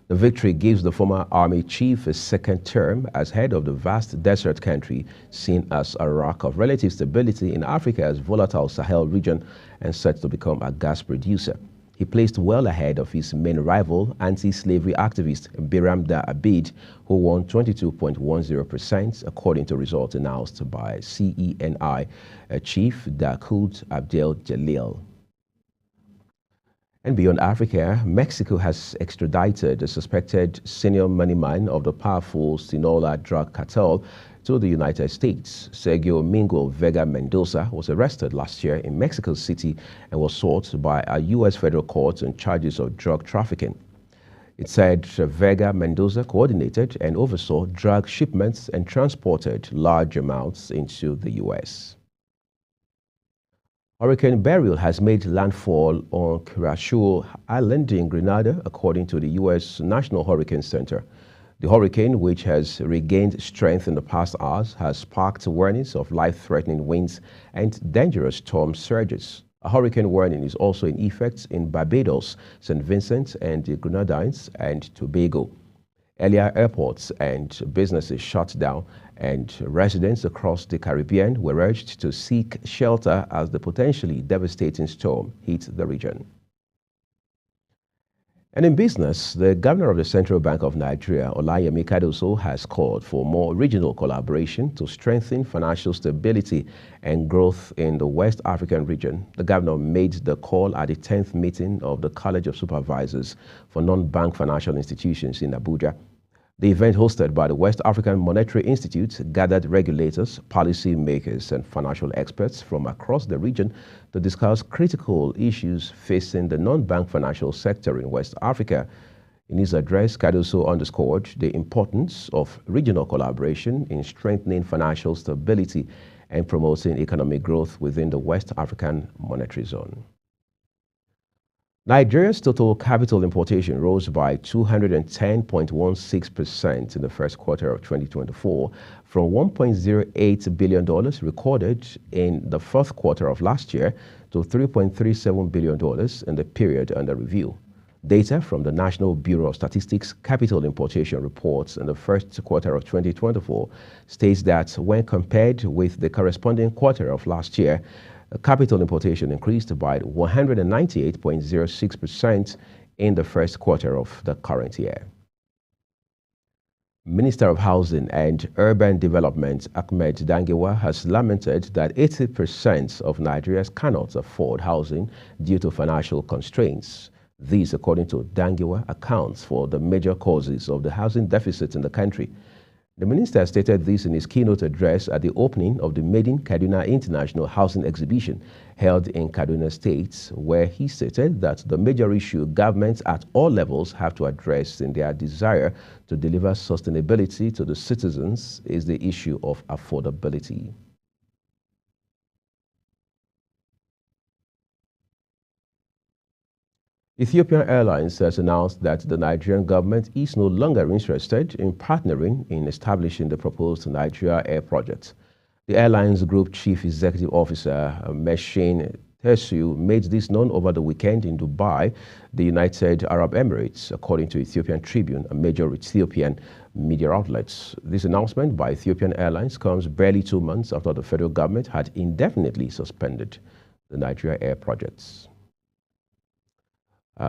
The victory gives the former army chief a second term as head of the vast desert country seen as a rock of relative stability in Africa's volatile Sahel region and set to become a gas producer. He placed well ahead of his main rival, anti-slavery activist Biram Da Abid, who won 22.10%, according to results announced by CENI Chief Dakoud Abdel Jalil. And beyond Africa, Mexico has extradited the suspected senior moneyman of the powerful Sinaloa drug cartel to the United States. Sergio Mingo Vega Mendoza was arrested last year in Mexico City and was sought by a U.S. federal court on charges of drug trafficking. It said Vega Mendoza coordinated and oversaw drug shipments and transported large amounts into the U.S. Hurricane Beryl has made landfall on Curacao Island in Grenada, according to the U.S. National Hurricane Center. The hurricane, which has regained strength in the past hours, has sparked warnings of life-threatening winds and dangerous storm surges. A hurricane warning is also in effect in Barbados, St. Vincent and the Grenadines and Tobago. Earlier, airports and businesses shut down, and residents across the Caribbean were urged to seek shelter as the potentially devastating storm hit the region. And in business, the governor of the Central Bank of Nigeria, Olayemi Cardoso, has called for more regional collaboration to strengthen financial stability and growth in the West African region. The governor made the call at the 10th meeting of the College of Supervisors for Non-Bank Financial Institutions in Abuja. The event, hosted by the West African Monetary Institute, gathered regulators, policy makers, and financial experts from across the region to discuss critical issues facing the non-bank financial sector in West Africa. In his address, Cardoso underscored the importance of regional collaboration in strengthening financial stability and promoting economic growth within the West African Monetary Zone. Nigeria's total capital importation rose by 210.16% in the first quarter of 2024 from $1.08 billion recorded in the fourth quarter of last year to $3.37 billion in the period under review. Data from the National Bureau of Statistics Capital Importation Reports in the first quarter of 2024 states that when compared with the corresponding quarter of last year, capital importation increased by 198.06% in the first quarter of the current year. Minister of Housing and Urban Development Ahmed Dangiwa has lamented that 80% of Nigerians cannot afford housing due to financial constraints. This, according to Dangiwa, accounts for the major causes of the housing deficit in the country. The minister stated this in his keynote address at the opening of the Made in Kaduna International Housing Exhibition held in Kaduna State, where he stated that the major issue governments at all levels have to address in their desire to deliver sustainability to the citizens is the issue of affordability. Ethiopian Airlines has announced that the Nigerian government is no longer interested in partnering in establishing the proposed Nigeria Air project. The airline's Group Chief Executive Officer, Meshin Tesiu, made this known over the weekend in Dubai, the United Arab Emirates, according to Ethiopian Tribune, a major Ethiopian media outlet. This announcement by Ethiopian Airlines comes barely 2 months after the federal government had indefinitely suspended the Nigeria Air projects.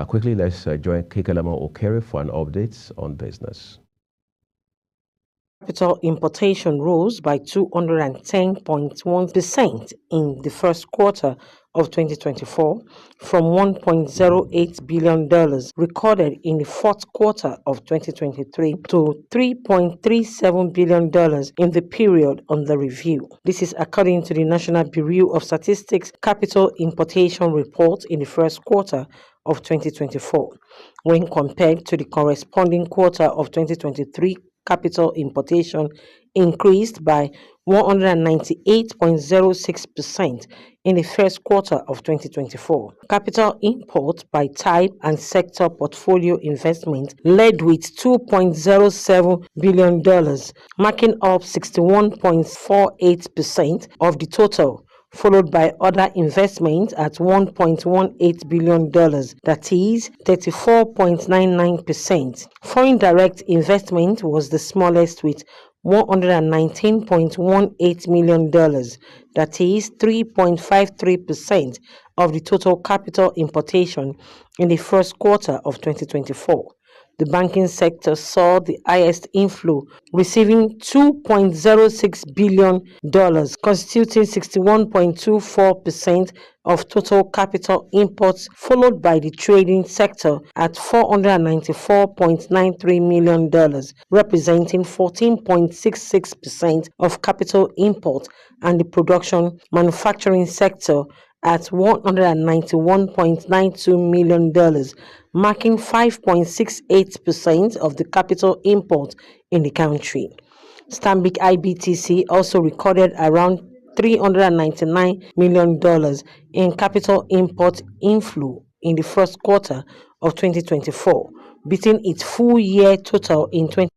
Quickly, let's join Kikalama Okere for an update on business. Capital importation rose by 210.1% in the first quarter of 2024 from $1.08 billion recorded in the fourth quarter of 2023 to $3.37 billion in the period under review. This is according to the National Bureau of Statistics Capital Importation Report in the first quarter of 2024. When compared to the corresponding quarter of 2023, capital importation increased by 198.06% in the first quarter of 2024. Capital import by type and sector portfolio investment led with $2.07 billion, marking up 61.48% of the total, followed by other investments at $1.18 billion, that is 34.99%. Foreign direct investment was the smallest with $119.18 million, that is 3.53% of the total capital importation in the first quarter of 2024. The banking sector saw the highest inflow, receiving $2.06 billion, constituting 61.24% of total capital imports, followed by the trading sector at $494.93 million, representing 14.66% of capital import, and the production manufacturing sector at $191.92 million, marking 5.68% of the capital import in the country. Stanbic IBTC also recorded around $399 million in capital import inflow in the first quarter of 2024, beating its full-year total in 2024.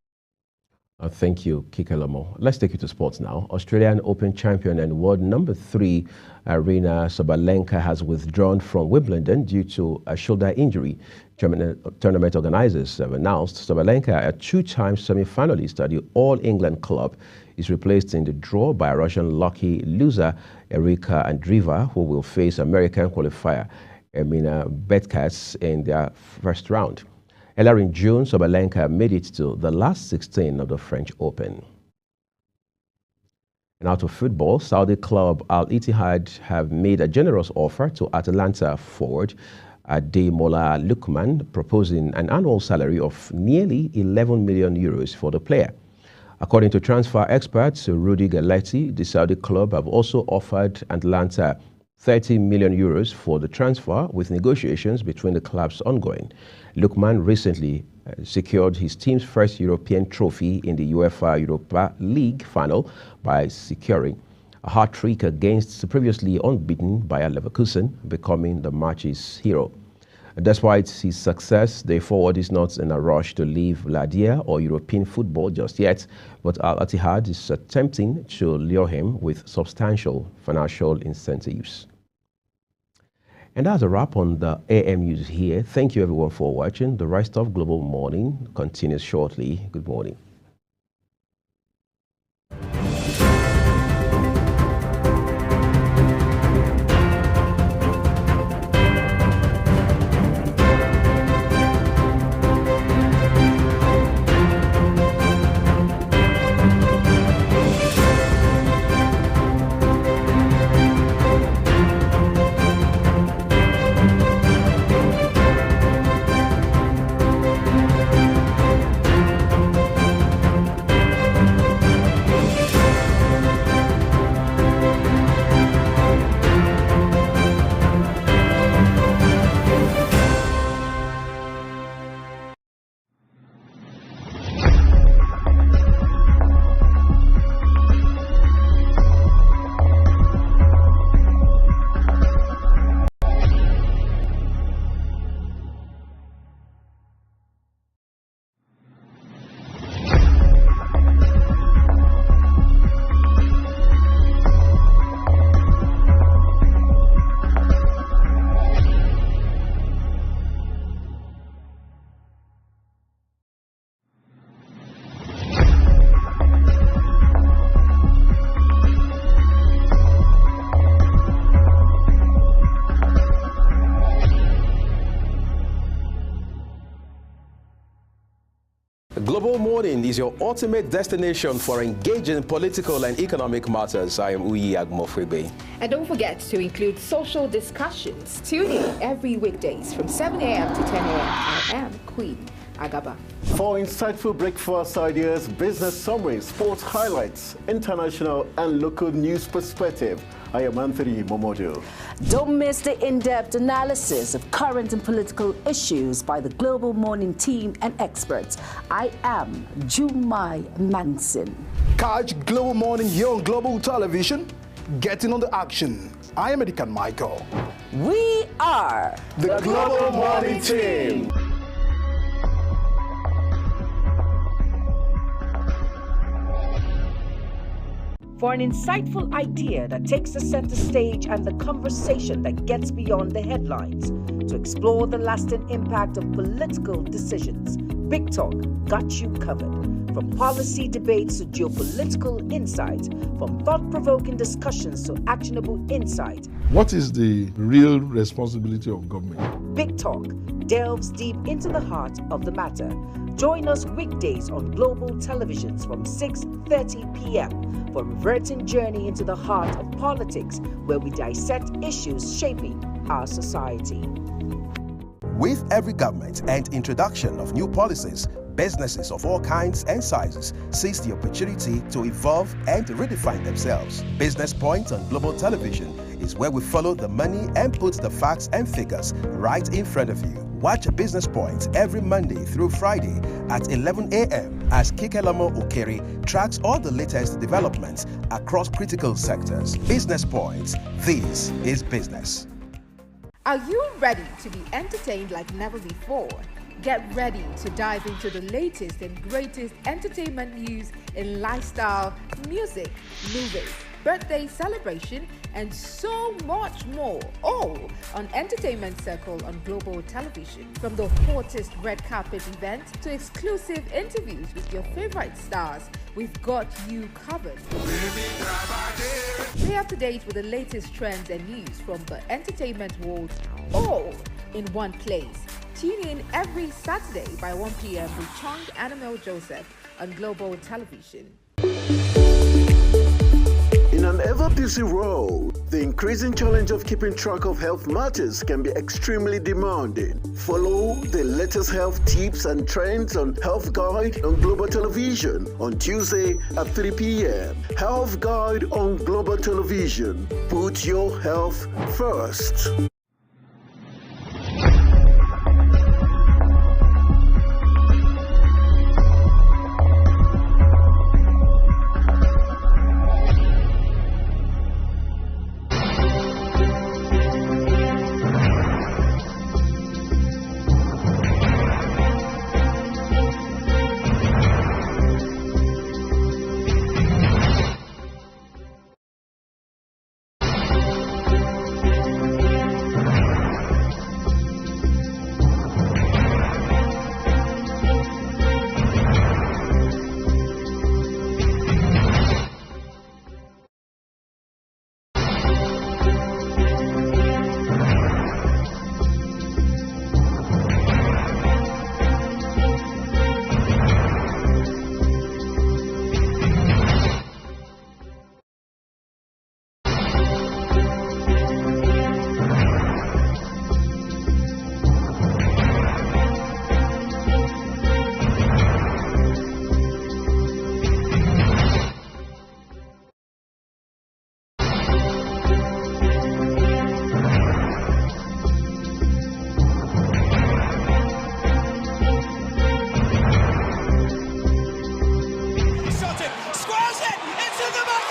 Thank you, Kikelamo. Let's take you to sports now. Australian Open champion and world number 3 Aryna Sabalenka has withdrawn from Wimbledon due to a shoulder injury. Tournament organizers have announced Sabalenka, a 2-time semi-finalist at the All England Club, is replaced in the draw by Russian lucky loser Erika Andreeva, who will face American qualifier Emina Betkas in their first round. Earlier in June, Sabalenka made it to the last 16 of the French Open. And out of football, Saudi club Al Ittihad have made a generous offer to Atalanta forward Ademola Lookman, proposing an annual salary of nearly 11 million euros for the player. According to transfer experts Rudy Galetti, the Saudi club have also offered Atalanta 30 million euros for the transfer, with negotiations between the clubs ongoing. Lookman recently secured his team's first European trophy in the UEFA Europa League final by securing a hat-trick against the previously unbeaten Bayer Leverkusen, becoming the match's hero. Despite his success, the forward is not in a rush to leave La Liga or European football just yet, but Al Ittihad is attempting to lure him with substantial financial incentives. And that's a wrap on the AM News here. Thank you everyone for watching. The rest of Global Morning continues shortly. Good morning. Global Morning is your ultimate destination for engaging political and economic matters. I am Uyi Agmofwebe. And don't forget to include social discussions. Tune in every weekdays from 7 a.m. to 10 a.m. I am Queen Agaba. For insightful breakfast ideas, business summaries, sports highlights, international and local news perspective, I am Anthony Momodu. Don't miss the in-depth analysis of current and political issues by the Global Morning team and experts. I am Jumai Manson. Catch Global Morning here on Global Television. Getting on the action. I am Edikan Michael. We are the Global Morning team. For an insightful idea that takes the center stage and the conversation that gets beyond the headlines, to explore the lasting impact of political decisions, Big Talk got you covered. From policy debates to geopolitical insights, from thought-provoking discussions to actionable insight. What is the real responsibility of government? Big Talk delves deep into the heart of the matter. Join us weekdays on Global Televisions from 6:30 p.m. for a reverting journey into the heart of politics, where we dissect issues shaping our society. With every government and introduction of new policies, businesses of all kinds and sizes seize the opportunity to evolve and redefine themselves. Business Point on Global Television is where we follow the money and put the facts and figures right in front of you. Watch Business Point every Monday through Friday at 11 a.m. as Kikelamo Okeri tracks all the latest developments across critical sectors. Business Point, this is business. Are you ready to be entertained like never before? Get ready to dive into the latest and greatest entertainment news in lifestyle, music, movies, birthday celebration, and so much more, all on Entertainment Circle on Global Television. From the hottest red carpet event to exclusive interviews with your favorite stars, we've got you covered. Stay up to date with the latest trends and news from the entertainment world, all in one place. Tune in every Saturday by 1 p.m. with Chung Annabelle Joseph on Global Television. In an ever-busy world, the increasing challenge of keeping track of health matters can be extremely demanding. Follow the latest health tips and trends on Health Guide on Global Television on Tuesday at 3 p.m. Health Guide on Global Television. Put your health first.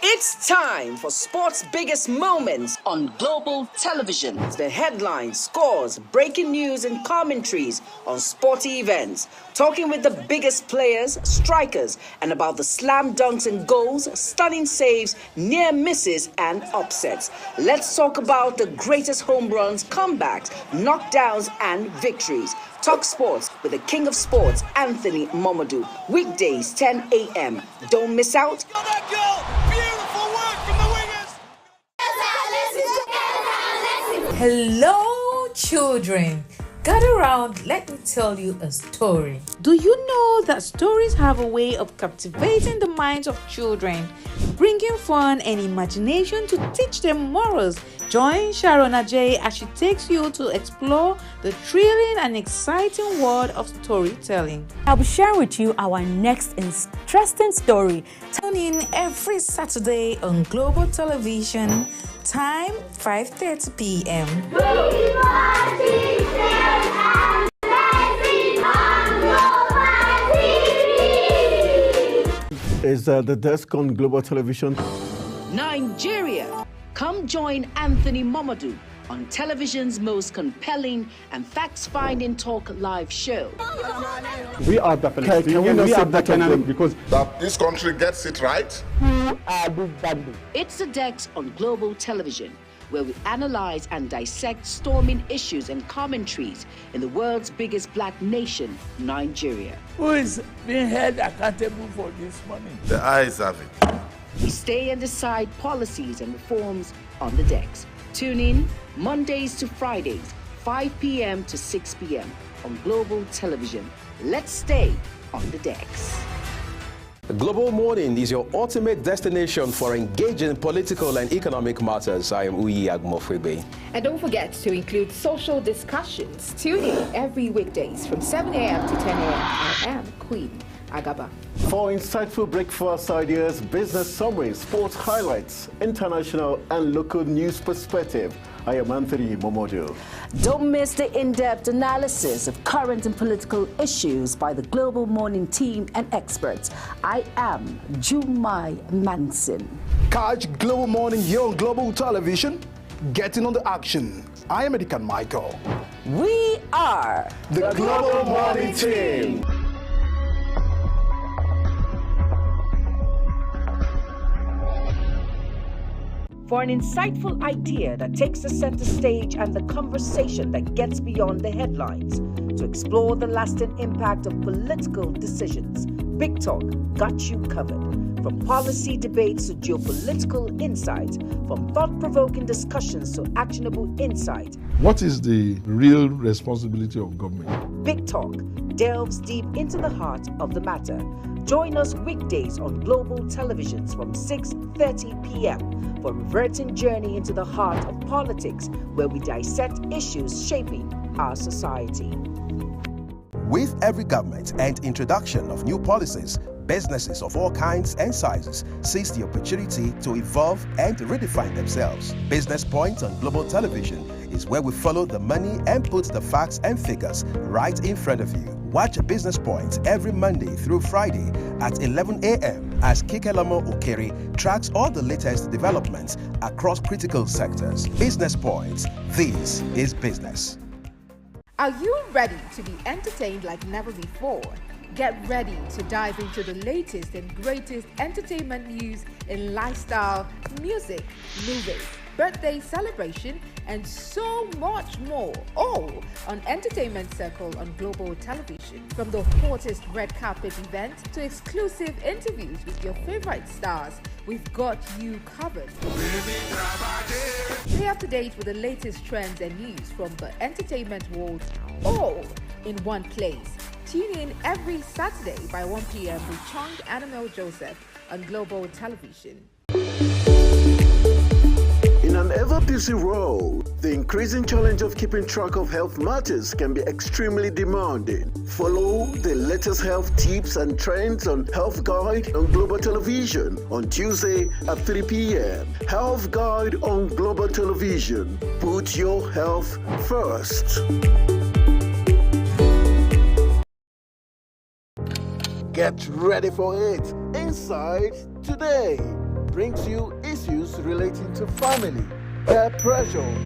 It's time for sports' biggest moments on Global Television. The headlines, scores, breaking news, and commentaries on sporty events. Talking with the biggest players, strikers, and about the slam dunks and goals, stunning saves, near misses, and upsets. Let's talk about the greatest home runs, comebacks, knockdowns, and victories. Talk sports with the king of sports, Anthony Momodu. Weekdays, 10 a.m. Don't miss out. Hello, children. Gather round, let me tell you a story. Do you know that stories have a way of captivating the minds of children, bringing fun and imagination to teach them morals? Join Sharon Ajay as she takes you to explore the thrilling and exciting world of storytelling. I'll be sharing with you our next interesting story. Tune in every Saturday on Global Television, time 5:30 p.m. Is the desk on Global Television? Nigeria. Come join Anthony Momodu on television's most compelling and facts-finding talk live show. We are definitely. Can we not say that again? Because that this country gets it right? Who are these bandits? It's the Dex on Global Television, where we analyze and dissect storming issues and commentaries in the world's biggest black nation, Nigeria. Who is being held accountable for this money? The eyes have it. We stay and decide policies and reforms on the Dex. Tune in Mondays to Fridays, 5 p.m. to 6 p.m. on Global Television. Let's stay on the Dex. Global Morning is your ultimate destination for engaging political and economic matters. I am Uyi Agmofwebe. And don't forget to include social discussions. Tune in every weekdays from 7 a.m. to 10 a.m. I am Queen Agaba. For insightful breakfast ideas, business summaries, sports highlights, international and local news perspective, I am Anthony Momodu. Don't miss the in-depth analysis of current and political issues by the Global Morning team and experts. I am Jumai Manson. Catch Global Morning here on Global Television, getting on the action. I am Edikan Michael. We are the Global Morning team. For an insightful idea that takes the center stage and the conversation that gets beyond the headlines, to explore the lasting impact of political decisions, Big Talk got you covered. From policy debates to geopolitical insights, from thought-provoking discussions to actionable insight. What is the real responsibility of government? Big Talk delves deep into the heart of the matter. Join us weekdays on Global Televisions from 6:30 p.m. for a reverting journey into the heart of politics, where we dissect issues shaping our society. With every government and introduction of new policies, businesses of all kinds and sizes seize the opportunity to evolve and redefine themselves. Business Point on Global Television is where we follow the money and put the facts and figures right in front of you. Watch Business Point every Monday through Friday at 11 a.m. as Kikelamo Okeri tracks all the latest developments across critical sectors. Business Point, this is business. Are you ready to be entertained like never before? Get ready to dive into the latest and greatest entertainment news in lifestyle, music, movies, birthday celebration, and so much more. All on Entertainment Circle on Global Television. From the hottest red carpet event to exclusive interviews with your favorite stars, we've got you covered. Stay up to date with the latest trends and news from the entertainment world, all in one place. Tune in every Saturday by 1 p.m. with Chong Annabelle Joseph on Global Television. In an ever-busy world, the increasing challenge of keeping track of health matters can be extremely demanding. Follow the latest health tips and trends on Health Guide on Global Television on Tuesday at 3 p.m. Health Guide on Global Television. Put your health first. Get ready for it. Inside Today brings you issues relating to family, peer pressure,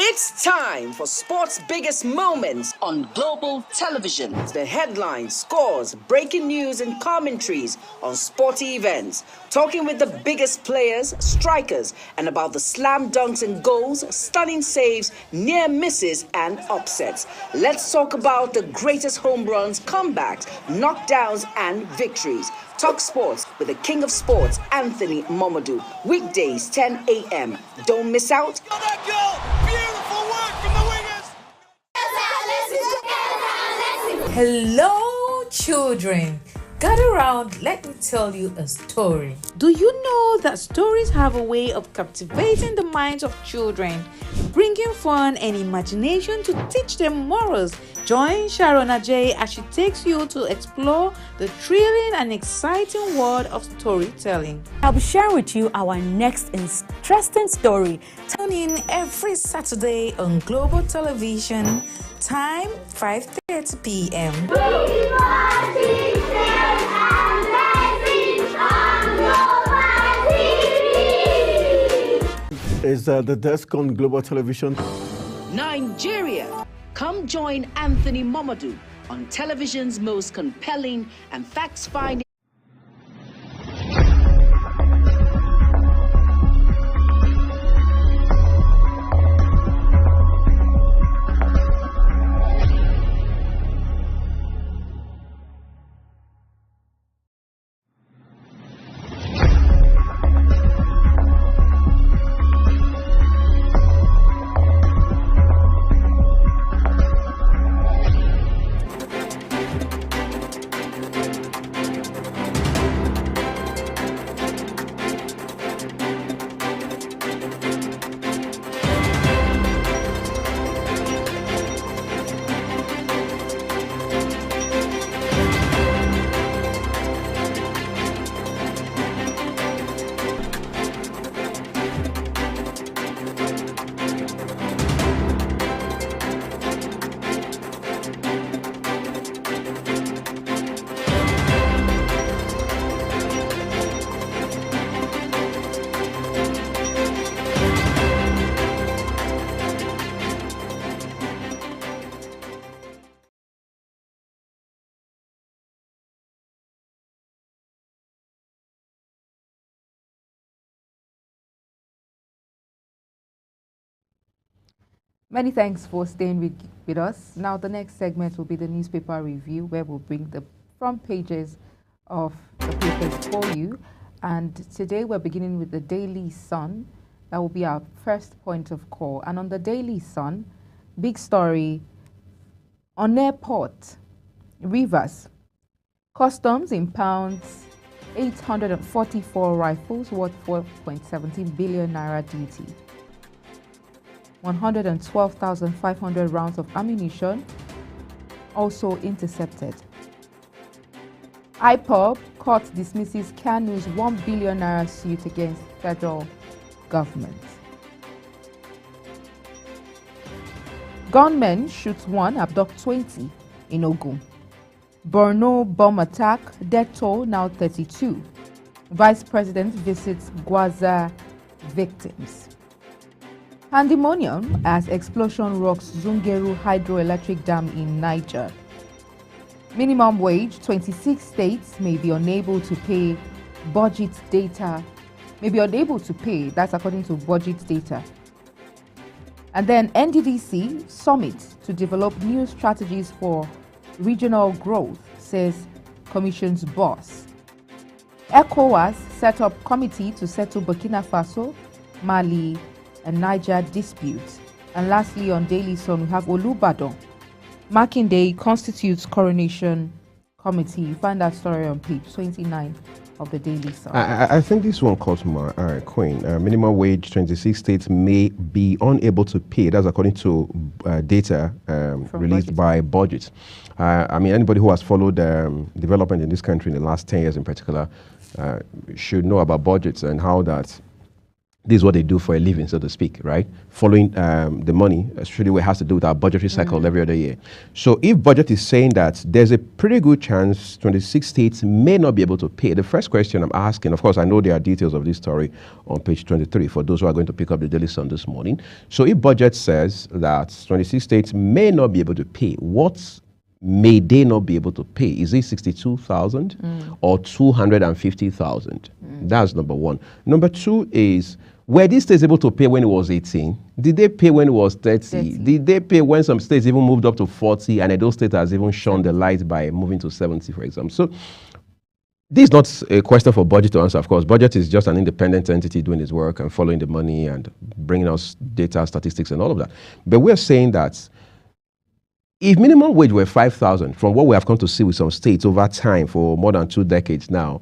It's time for sports' biggest moments on global television. The headlines, scores, breaking news, and commentaries on sporty events. Talking with the biggest players, strikers, and about the slam dunks and goals, stunning saves, near misses, and upsets. Let's talk about the greatest home runs, comebacks, knockdowns, and victories. Talk sports with the king of sports, Anthony Momadou. Weekdays, 10 a.m. Don't miss out. Hello, children. Gather around, let me tell you a story. Do you know that stories have a way of captivating the minds of children, bringing fun and imagination to teach them morals? Join Sharona J as she takes you to explore the thrilling and exciting world of storytelling. I'll be sharing with you our next interesting story. Tune in every Saturday on Global Television, time 5:30 p.m. Is the desk on Global Television? Nigeria. Come join Anthony Momadou on television's most compelling and facts-finding. Many thanks for staying with us. Now the next segment will be the newspaper review, where we'll bring the front pages of the papers for you. And today we're beginning with the Daily Sun. That will be our first point of call. And on the Daily Sun, big story, on airport, Rivers, Customs impounds 844 rifles worth 4.17 billion naira duty. 112,500 rounds of ammunition also intercepted. IPOB court dismisses Kanu's 1 billion naira suit against federal government. Gunmen shoot 1, abduct 20 in Ogun. Borno bomb attack, death toll now 32. Vice President visits Gwaza victims. Pandemonium as explosion rocks Zungeru hydroelectric dam in Niger. Minimum wage, 26 states may be unable to pay budget data. That's according to budget data. And then NDDC summit to develop new strategies for regional growth, says Commission's boss. ECOWAS set up committee to settle Burkina Faso, Mali, and Niger disputes. And lastly, on Daily Sun, we have Olubadan. Makinde constitutes coronation committee. You find that story on page 29 of the Daily Sun. I think this one caught my Queen. Minimum wage, 26 states may be unable to pay. That's according to data released by Budget. I mean, anybody who has followed development in this country in the last 10 years in particular should know about budgets and how that This is what they do for a living, so to speak, right? Following the money, especially what has to do with our budgetary cycle every other year. So if budget is saying that there's a pretty good chance 26 states may not be able to pay, the first question I'm asking, of course, I know there are details of this story on page 23 for those who are going to pick up the Daily Sun this morning. So if budget says that 26 states may not be able to pay, what may they not be able to pay? Is it 62,000 or 250,000? That's number one. Number two is, were these states able to pay when it was 18? Did they pay when it was 30? Did they pay when some states even moved up to 40 and those states has even shone the light by moving to 70, for example? So this is not a question for budget to answer, of course. Budget is just an independent entity doing its work and following the money and bringing us data, statistics, and all of that. But we're saying that if minimum wage were 5,000, from what we have come to see with some states over time for more than 2 decades now,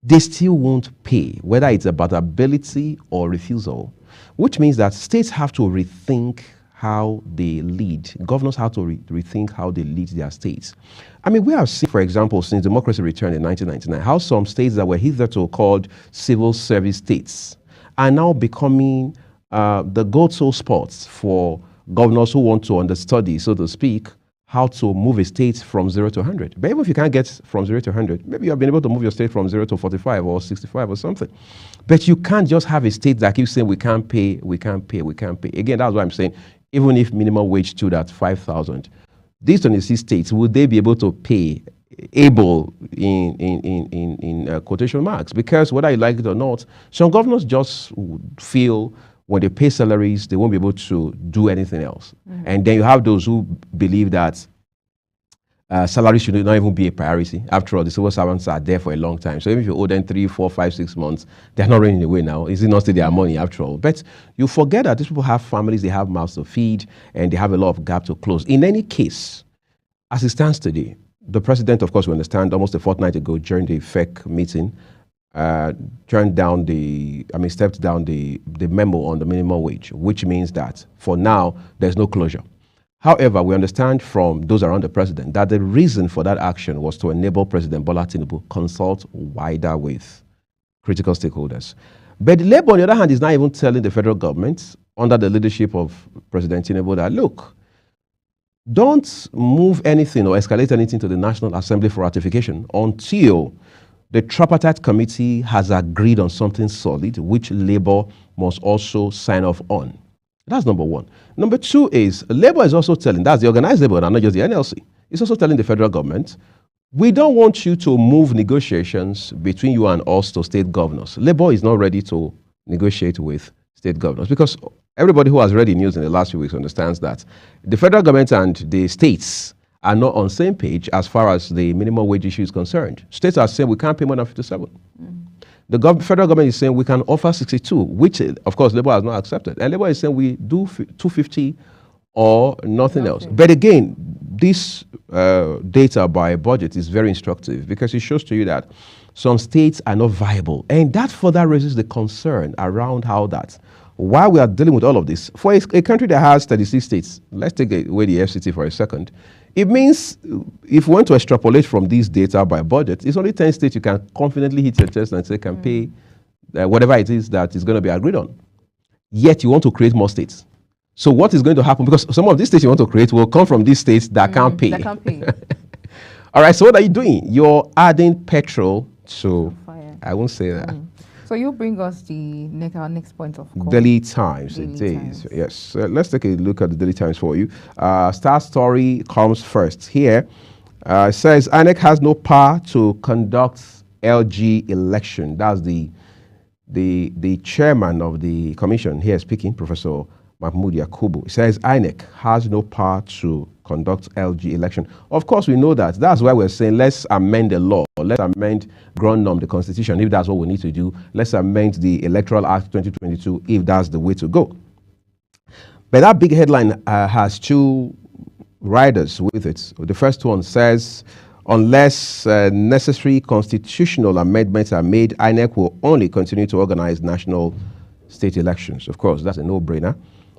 they still won't pay, whether it's about ability or refusal, which means that states have to rethink how they lead. Governors have to rethink how they lead their states. I mean, we have seen, for example, since democracy returned in 1999, how some states that were hitherto called civil service states are now becoming the go-to spots for governors who want to understudy, so to speak, how to move a state from 0 to 100. But even if you can't get from 0 to 100, maybe you have been able to move your state from 0 to 45 or 65 or something. But you can't just have a state that keeps saying, we can't pay, we can't pay, we can't pay. Again, that's why I'm saying, even if minimum wage stood at 5,000, these 26 states, would they be able to pay able in quotation marks? Because whether you like it or not, some governors just feel when they pay salaries, they won't be able to do anything else. And then you have those who believe that salaries should not even be a priority. After all, the civil servants are there for a long time. So even if you owe them 3, 4, 5, 6 months, they're not running away now. Is it not still their money after all? But you forget that these people have families, they have mouths to feed, and they have a lot of gap to close. In any case, as it stands today, the president, of course, we understand almost a fortnight ago during the FEC meeting, stepped down the memo on the minimum wage, which means that for now, there's no closure. However, we understand from those around the president that the reason for that action was to enable President Bola Tinubu consult wider with critical stakeholders. But Labour, on the other hand, is not even telling the federal government under the leadership of President Tinubu that, look, don't move anything or escalate anything to the National Assembly for ratification until the tripartite committee has agreed on something solid, which Labour must also sign off on. That's number one. Number two is, Labour is also telling, that's the organized Labour, and not just the NLC, it's also telling the federal government, we don't want you to move negotiations between you and us to state governors. Labour is not ready to negotiate with state governors because everybody who has read the news in the last few weeks understands that the federal government and the states are not on the same page as far as the minimum wage issue is concerned. States are saying we can't pay more than 57. The federal government is saying we can offer 62, which, of course, Labour has not accepted. And Labour is saying we do 250 or nothing else. But again, this data by budget is very instructive because it shows to you that some states are not viable. And that further raises the concern around how that, while we are dealing with all of this, for a country that has 36 states, let's take away the FCT for a second, it means if we want to extrapolate from these data by budget, it's only 10 states you can confidently hit your chest and say can pay whatever it is that is going to be agreed on. Yet you want to create more states. So what is going to happen? Because some of these states you want to create will come from these states that can't pay. All right, so what are you doing? You're adding petrol to fire. I won't say that. So you bring us our next point of call. Daily Times. Yes. Let's take a look at the Daily Times for you. Star Story comes first. Here it says INEC has no power to conduct LG election. That's the chairman of the commission here speaking, Professor Mahmoud Yakubu. It says INEC has no power to conduct LG election. Of course, we know that. That's why we're saying let's amend the law. Let's amend Grundnorm, the Constitution, if that's what we need to do. Let's amend the Electoral Act 2022 if that's the way to go. But that big headline has two riders with it. The first one says, unless necessary constitutional amendments are made, INEC will only continue to organize national state elections. Of course, that's a no-brainer.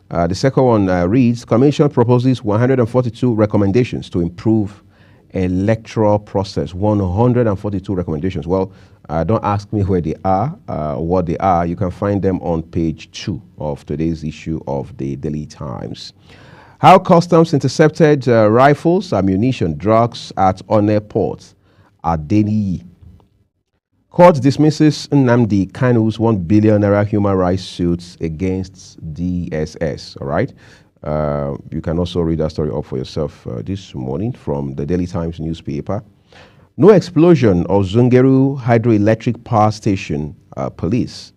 The second one reads, Commission proposes 142 recommendations to improve electoral process. 142 recommendations. Well, Don't ask me where they are, what they are. You can find them on page 2 of today's issue of the Daily Times. How customs intercepted rifles, ammunition, drugs at Onne Port at Deniyi. Court dismisses Nnamdi Kanu's $1 billion human rights suits against DSS. All right. You can also read that story up for yourself this morning from the Daily Times newspaper. No explosion of Zungeru Hydroelectric Power Station, police.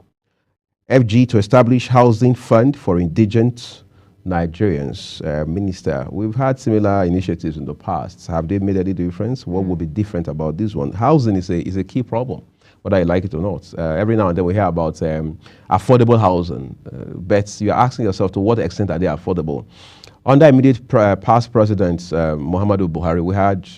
FG to establish housing fund for indigent Nigerians. Minister, we've had similar initiatives in the past. Have they made any difference? What will be different about this one? Housing is a key problem, whether I like it or not. Every now and then we hear about affordable housing, but you're asking yourself to what extent are they affordable? Under immediate past President Muhammadu Buhari, we had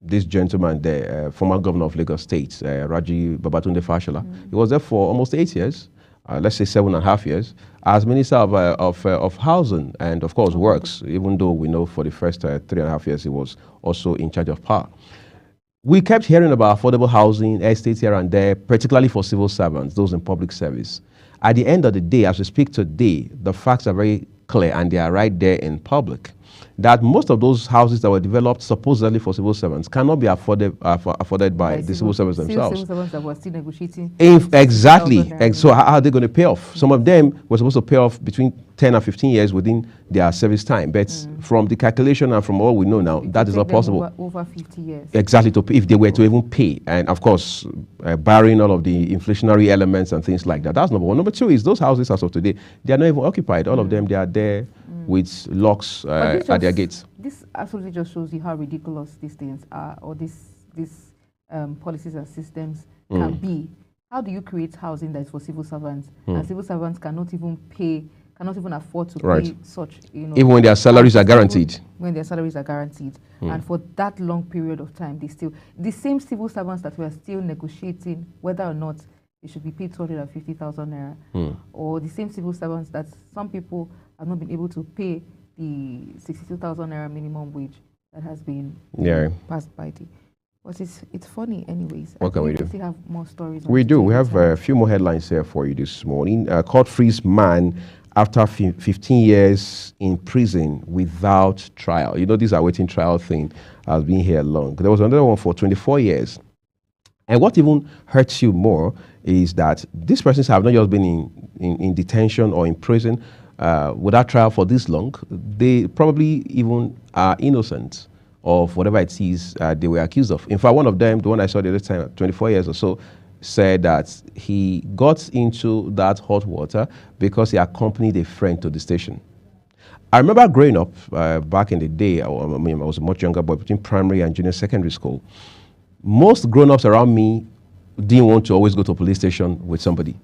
this gentleman there, former governor of Lagos State, Raji Babatunde Fashola. He was there for almost 8 years, let's say 7.5 years, as Minister of Housing and, of course, Works, even though we know for the first 3.5 years he was also in charge of power. We kept hearing about affordable housing, estates here and there, particularly for civil servants, those in public service. At the end of the day, as we speak today, the facts are very clear and they are right there in public, that most of those houses that were developed supposedly for civil servants cannot be afforded by the civil servants themselves. Civil servants that were still negotiating. Exactly. So how are they going to pay off? Some of them were supposed to pay off between 10 and 15 years within their service time. But from the calculation and from all we know now, that is not possible. Over 50 years. Exactly, if they were to even pay. And of course, barring all of the inflationary elements and things like that. That's number one. Number two is those houses as of today, they are not even occupied. All of them, they are there with locks at their gates. This absolutely just shows you how ridiculous these things are, or these policies and systems can be. How do you create housing that is for civil servants, and civil servants cannot even afford to pay such, even when their salaries are guaranteed. When their salaries are guaranteed, and for that long period of time, the same civil servants that were still negotiating whether or not they should be paid 250,000 naira, or the same civil servants that some people have not been able to pay the 62,000 naira minimum wage that has been passed by the. But it's funny anyways. What can we do? We still have more stories. We do. We have a few more headlines here for you this morning. Court frees man after 15 years in prison without trial. You know, this awaiting trial thing has been here long. There was another one for 24 years. And what even hurts you more is that these persons have not just been in detention or in prison without trial for this long. They probably even are innocent of whatever it is they were accused of. In fact, one of them, the one I saw the other time, 24 years or so, said that he got into that hot water because he accompanied a friend to the station. I remember growing up back in the day, I was a much younger boy, between primary and junior secondary school. Most grown-ups around me didn't want to always go to a police station with somebody,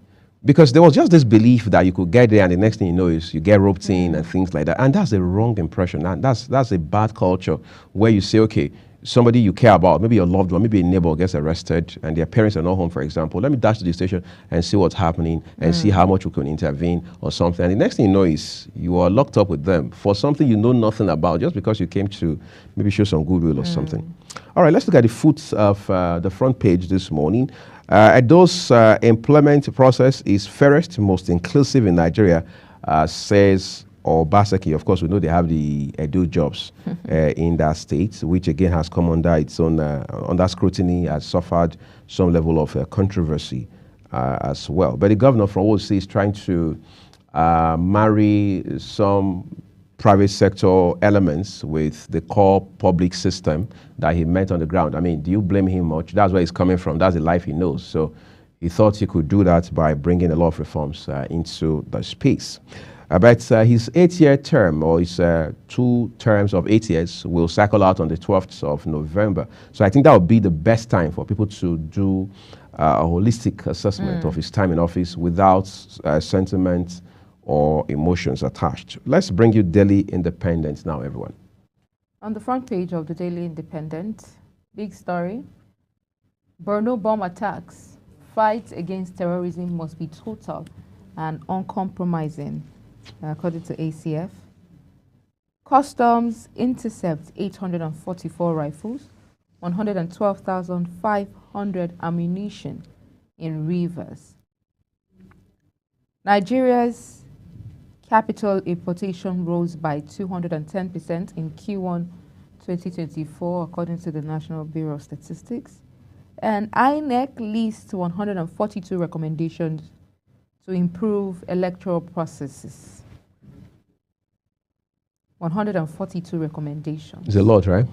because there was just this belief that you could get there and the next thing you know is you get roped in and things like that. And that's a wrong impression. And that's a bad culture where you say, okay, somebody you care about, maybe your loved one, maybe a neighbor gets arrested and their parents are not home, for example. Let me dash to the station and see what's happening and see how much we can intervene or something. And the next thing you know is you are locked up with them for something you know nothing about, just because you came to maybe show some goodwill or something. All right, let's look at the foot of the front page this morning. Edo's employment process is fairest, most inclusive in Nigeria, says Obaseki. Of course, we know they have the Edo jobs in that state, which again has come under its own under scrutiny, has suffered some level of controversy as well. But the governor from OC is trying to marry some private sector elements with the core public system that he met on the ground. I mean, do you blame him much? That's where he's coming from. That's the life he knows. So he thought he could do that by bringing a lot of reforms into the space. But his 8-year term, or his 2 terms of 8 years, will cycle out on the 12th of November. So I think that would be the best time for people to do a holistic assessment of his time in office without sentiment or emotions attached. Let's bring you Daily Independent now, everyone. On the front page of the Daily Independent, big story: Borno bomb attacks. Fight against terrorism must be total and uncompromising, according to ACF. Customs intercept 844 rifles. 112,500 ammunition in Rivers. Nigeria's capital importation rose by 210% in Q1 2024, according to the National Bureau of Statistics. And INEC lists 142 recommendations to improve electoral processes. 142 recommendations. It's a lot, right?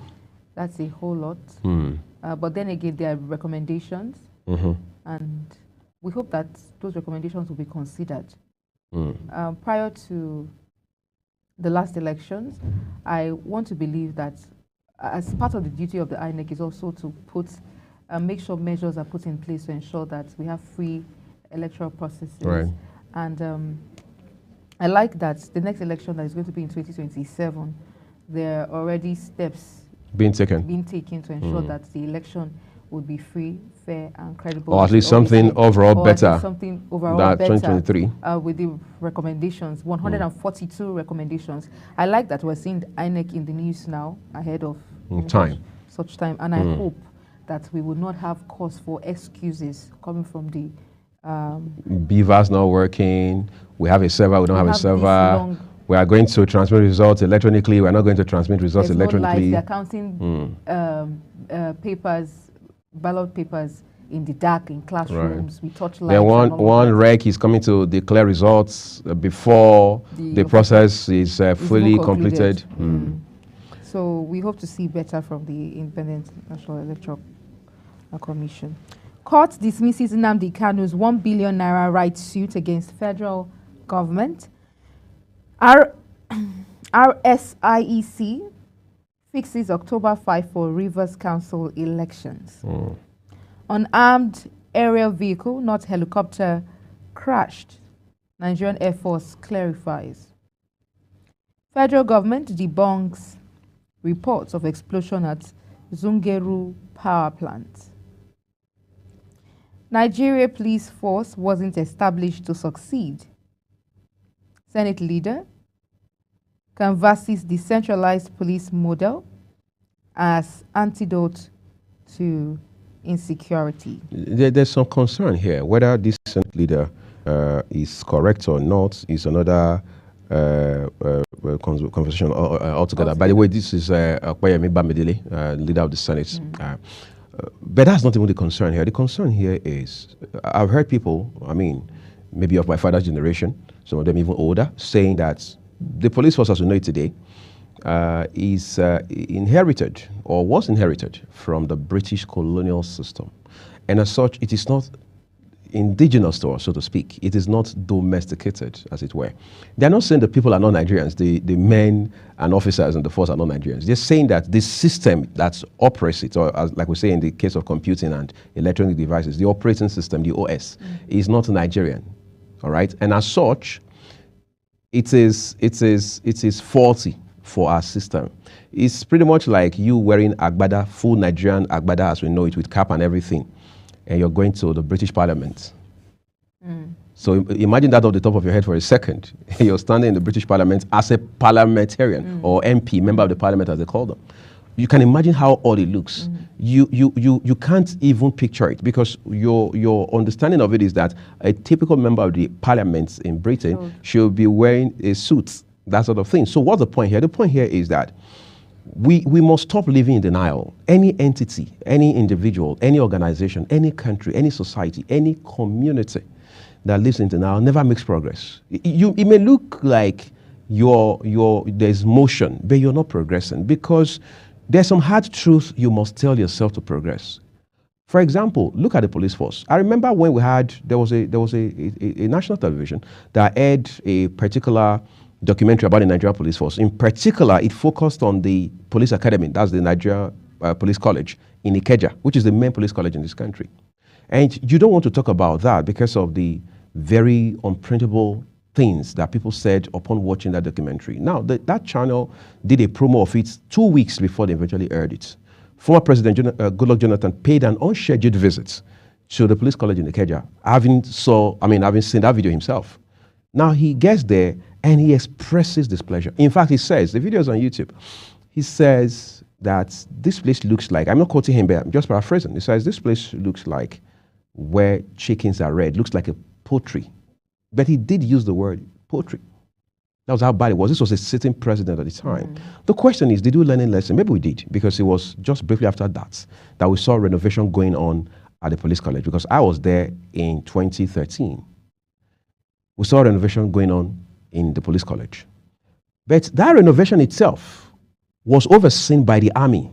That's a whole lot. Mm. But then again, there are recommendations, and we hope that those recommendations will be considered. Prior to the last elections, I want to believe that as part of the duty of the INEC is also to make sure measures are put in place to ensure that we have free electoral processes. Right. And I like that the next election that is going to be in 2027, there are already steps being taken to ensure that the election would be free, fair, and credible. Or at least something overall better than 2023. With the recommendations, 142 recommendations. I like that we're seeing INEC in the news now ahead of such time. And I hope that we will not have cause for excuses coming from the Beaver's not working. We have a server. We don't have a server. We are going to transmit results electronically. We're not going to transmit results electronically. They're counting ballot papers in the dark in classrooms. Right. We touch lights. Then one rec is coming to declare results before the process is fully completed. So we hope to see better from the Independent National Electoral Commission. Court dismisses Nnamdi Kanu's 1 billion naira rights suit against federal government. RSIEC fixes October 5 for Rivers Council elections. Unarmed aerial vehicle, not helicopter, crashed. Nigerian Air Force clarifies. Federal government debunks reports of explosion at Zungeru power plant. Nigeria police force wasn't established to succeed. Senate leader canvasses decentralized police model as antidote to insecurity. There's some concern here. Whether this Senate leader is correct or not is another conversation altogether. By the way, this is Okoyemi Bamidele, leader of the Senate. But that's not even the concern here. The concern here is, I've heard people, I mean, maybe of my father's generation, some of them even older, saying that the police force as we know it today is inherited or was inherited from the British colonial system. And as such, it is not indigenous to us, so to speak. It is not domesticated, as it were. They're not saying the people are not Nigerians, the men and officers in the force are not Nigerians. They're saying that the system that operates it, or as, like we say in the case of computing and electronic devices, the operating system, the OS, is not Nigerian, all right? And as such, it is faulty for our system. It's pretty much like you wearing agbada, full Nigerian agbada as we know it, with cap and everything, and you're going to the British Parliament. So imagine that off the top of your head for a second. You're standing in the British Parliament as a parliamentarian or MP, member of the Parliament as they call them. You can imagine how odd it looks. You can't even picture it, because your understanding of it is that a typical member of the Parliament in Britain should be wearing a suit, that sort of thing. So what's the point here? The point here is that we must stop living in denial. Any entity, any individual, any organization, any country, any society, any community that lives in denial never makes progress. It may look like there's motion, but you're not progressing, because there's some hard truths you must tell yourself to progress. For example, look at the police force. I remember when there was a national television that aired a particular documentary about the Nigerian police force. In particular, it focused on the police academy, that's the Nigeria Police College in Ikeja, which is the main police college in this country. And you don't want to talk about that because of the very unprintable things that people said upon watching that documentary. Now, that channel did a promo of it 2 weeks before they eventually aired it. Former President Goodluck Jonathan paid an unscheduled visit to the police college in Ikeja, having seen that video himself. Now he gets there and he expresses displeasure. In fact, he says, the video is on YouTube, he says, that this place looks like, I'm not quoting him, but I'm just paraphrasing. He says, this place looks like where chickens are reared, looks like a poultry. But he did use the word poultry. That was how bad it was. This was a sitting president at the time. The question is, did we learn a lesson? Maybe we did, because it was just briefly after that we saw renovation going on at the police college, because I was there in 2013. We saw renovation going on in the police college. But that renovation itself was overseen by the army.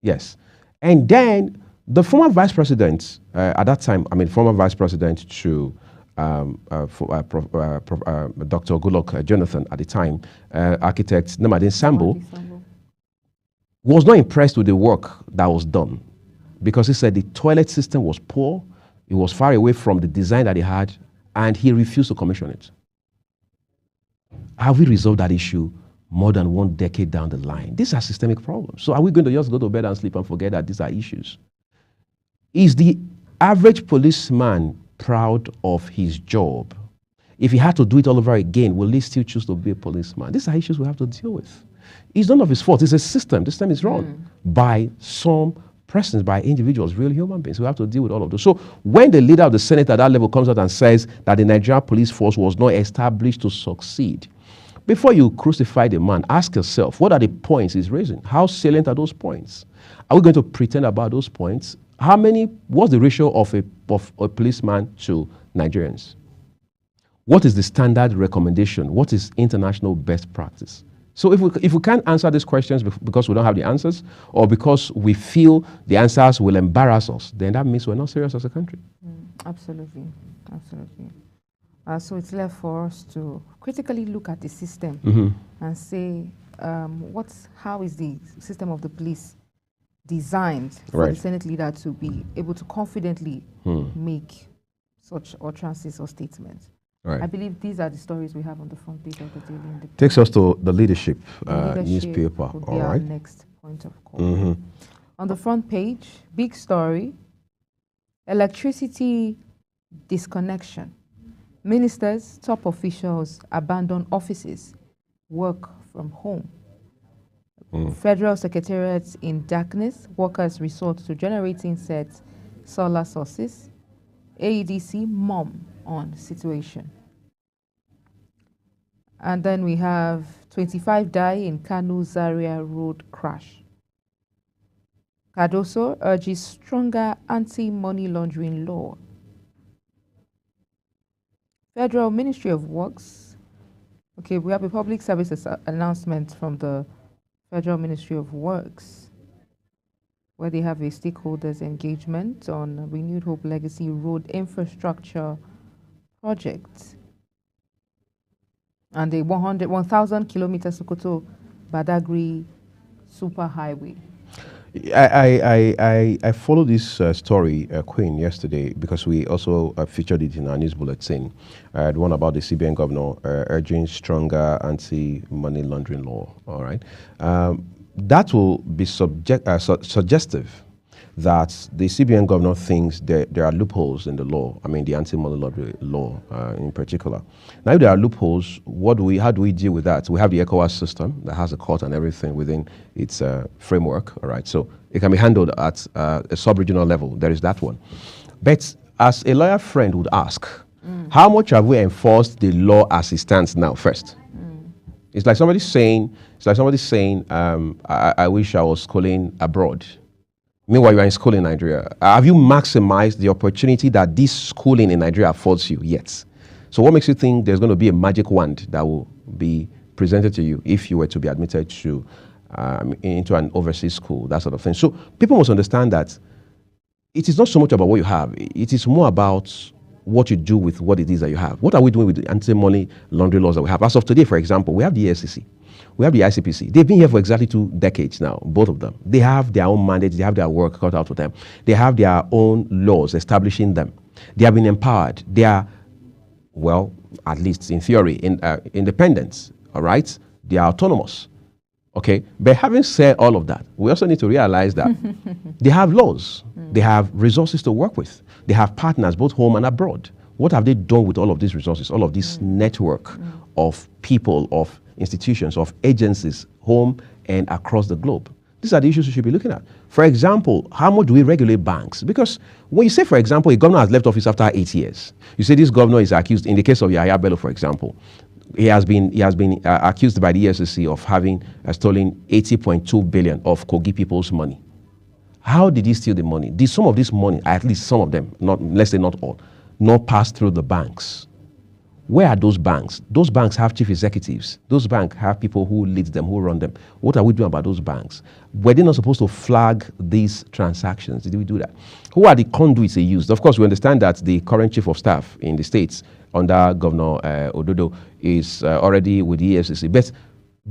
Yes. And then the former vice president, at that time, former vice president to Dr. Goodluck Jonathan at the time, architect Namadin Sambo, was not impressed with the work that was done, because he said the toilet system was poor, it was far away from the design that he had, and he refused to commission it. Have we resolved that issue more than 1 decade down the line? These are systemic problems. So are we going to just go to bed and sleep and forget that these are issues? Is the average policeman proud of his job? If he had to do it all over again, will he still choose to be a policeman? These are issues we have to deal with. It's none of his fault. It's a system. The system is run by some persons, by individuals, real human beings. We have to deal with all of those. So when the leader of the Senate at that level comes out and says that the Nigerian police force was not established to succeed, before you crucify the man, ask yourself, what are the points he's raising? How salient are those points? Are we going to pretend about those points? What's the ratio of a policeman to Nigerians? What is the standard recommendation? What is international best practice? So if we can't answer these questions because we don't have the answers, or because we feel the answers will embarrass us, then that means we're not serious as a country. Absolutely. So it's left for us to critically look at the system and say, how is the system of the police designed for the Senate leader to be able to confidently make such utterances or statements? I believe these are the stories we have on the front page of the Daily Independent. Takes us to the leadership newspaper. Will be our next point of call. On the front page, big story: electricity disconnection. Ministers, top officials abandon offices, work from home. Federal secretariats in darkness, workers resort to generating sets, solar sources. AEDC mum on situation. And then we have 25 die in Kanu Zaria road crash. Cardoso urges stronger anti-money laundering law. Federal Ministry of Works. Okay, we have a public services announcement from the Federal Ministry of Works, where they have a stakeholders engagement on Renewed Hope Legacy Road Infrastructure Project and the 1,000 kilometer Sokoto Badagry Superhighway. I followed this story, Queen, yesterday, because we also featured it in our news bulletin. The one about the CBN governor urging stronger anti-money laundering law. All right, that will be suggestive that the CBN governor thinks there are loopholes in the law. I mean, the anti-money laundering law in particular. Now, if there are loopholes, how do we deal with that? We have the ECOWAS system that has a court and everything within its framework. All right, so it can be handled at a sub-regional level. There is that one. But as a lawyer friend would ask, how much have we enforced the law as it stands now? First, it's like somebody saying, I wish I was schooling abroad. Meanwhile, you are in school in Nigeria. Have you maximized the opportunity that this schooling in Nigeria affords you yet? So what makes you think there's going to be a magic wand that will be presented to you if you were to be admitted to into an overseas school, that sort of thing? So people must understand that it is not so much about what you have. It is more about what you do with what it is that you have. What are we doing with the anti-money laundering laws that we have? As of today, for example, we have the EFCC. We have the ICPC. They've been here for exactly 2 decades now, both of them. They have their own mandates. They have their work cut out for them. They have their own laws establishing them. They have been empowered. They are, well, at least in theory, independent, all right? They are autonomous, okay? But having said all of that, we also need to realize that they have laws. They have resources to work with. They have partners, both home and abroad. What have they done with all of these resources, all of this network of people, of institutions, of agencies, home and across the globe. These are the issues we should be looking at. For example, how much do we regulate banks? Because when you say, for example, a governor has left office after 8 years, you say this governor is accused, in the case of Yahaya Bello, for example, he has been accused by the EFCC of having stolen 80.2 billion of Kogi people's money. How did he steal the money? Did some of this money, at least some of them, let's say not all, not pass through the banks? Where are those banks? Those banks have chief executives. Those banks have people who lead them, who run them. What are we doing about those banks? Were they not supposed to flag these transactions? Did we do that? Who are the conduits they used? Of course, we understand that the current chief of staff in the states under Governor Ododo is already with the EFCC. But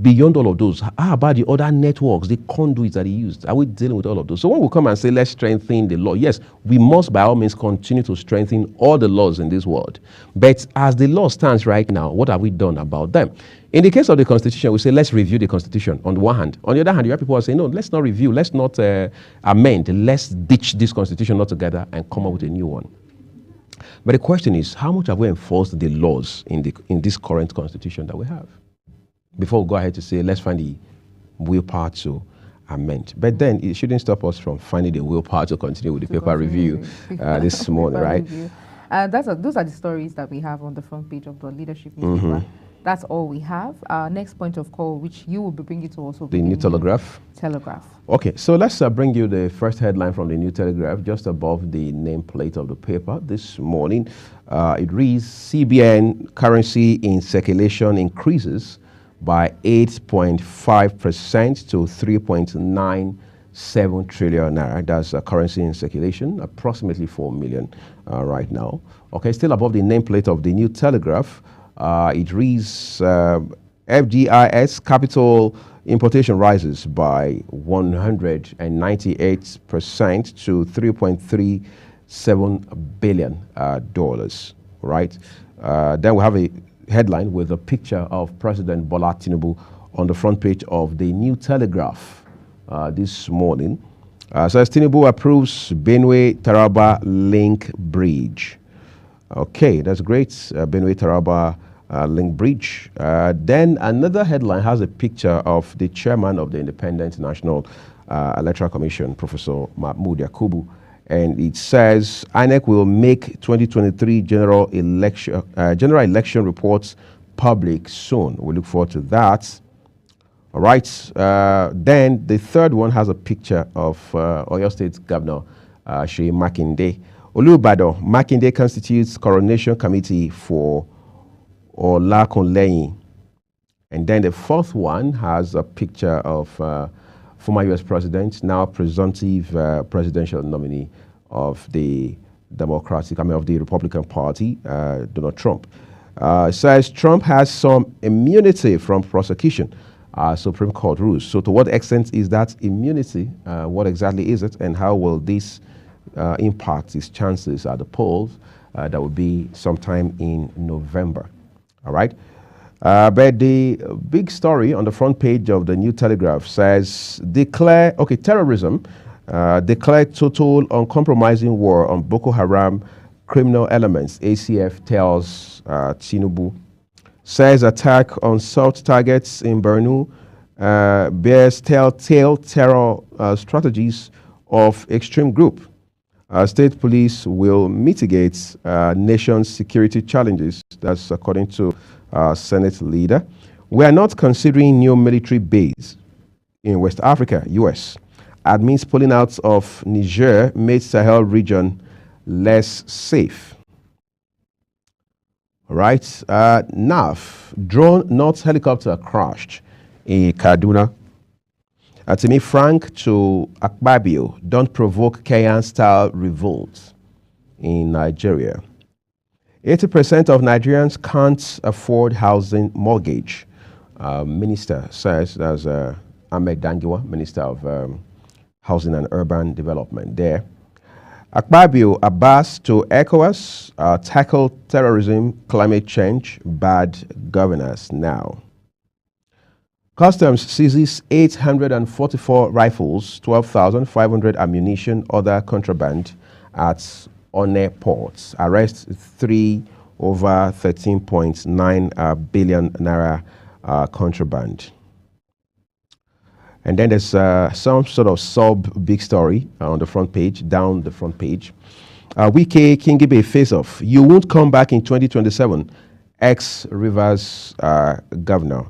beyond all of those, how about the other networks, the conduits that he used? Are we dealing with all of those? So when we come and say, let's strengthen the law, yes, we must by all means continue to strengthen all the laws in this world. But as the law stands right now, what have we done about them? In the case of the Constitution, we say, let's review the Constitution on the one hand. On the other hand, you have people who say, no, let's not review, let's not amend, let's ditch this Constitution altogether and come up with a new one. But the question is, how much have we enforced the laws in this current Constitution that we have? Before we go ahead to say, let's find the willpower to amend. But then it shouldn't stop us from finding the willpower to continue with the paper review this morning, right? Those are the stories that we have on the front page of the leadership newspaper. That's all we have. Our next point of call, which you will be bringing to us, will be the New Telegraph. Okay, so let's bring you the first headline from the New Telegraph, just above the nameplate of the paper this morning. It reads, CBN currency in circulation increases by 8.5% to 3.97 trillion naira. That's a currency in circulation, approximately 4 million right now. Okay, still above the nameplate of the New Telegraph. It reads, FDIS capital importation rises by 198% to $3.37 billion, right? Then we have a headline with a picture of President Bola Tinubu on the front page of the New Telegraph this morning. Says Tinubu approves Benue-Taraba link bridge. Okay, that's great. Benue-Taraba link bridge. Then another headline has a picture of the chairman of the Independent National Electoral Commission, Professor Mahmoud Yakubu. And it says INEC will make 2023 general election reports public soon. We look forward to that. All right. Then the third one has a picture of Oyo State Governor Seyi Makinde. Olubadan, Makinde constitutes coronation committee for Olakunleyin. And then the fourth one has a picture of former U.S. president, now presumptive presidential nominee of the Republican Party, Donald Trump. Says Trump has some immunity from prosecution, Supreme Court rules. So to what extent is that immunity? What exactly is it? And how will this impact his chances at the polls? That will be sometime in November. All right. But the big story on the front page of the New Telegraph says, terrorism, declare total uncompromising war on Boko Haram criminal elements, ACF tells Tinubu. Says attack on South targets in Borno bears telltale terror strategies of extreme group. State police will mitigate nation's security challenges. That's according to Senate leader. We are not considering new military base in West Africa, US. Admins pulling out of Niger made Sahel region less safe. All right. NAF, drone, not helicopter crashed in Kaduna. Timi Frank to Akpabio, don't provoke Kenyan-style revolt in Nigeria. 80% of Nigerians can't afford housing mortgage. Minister says, that's Ahmed Dangiwa, Minister of Housing and Urban Development there. Akpabio Abbas to ECOWAS, tackle terrorism, climate change, bad governance now. Customs seizes 844 rifles, 12,500 ammunition, other contraband at Onne ports. Arrest 3 over 13.9 billion naira contraband. And then there's some sort of sub-big story on the front page, down the front page. Wike Kingibe face-off. You won't come back in 2027, ex-Rivers governor.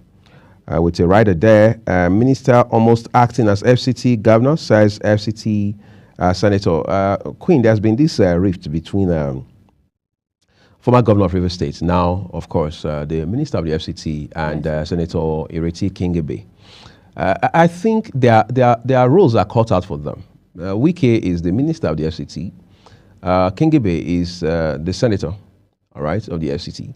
With a rider there, minister almost acting as FCT governor, says FCT Senator. Queen, there's been this rift between former governor of Rivers State, now, of course, the minister of the FCT, and Senator Ireti Kingibe. I think their roles are cut out for them. Wike is the minister of the FCT. Kingibe is the senator, all right, of the FCT.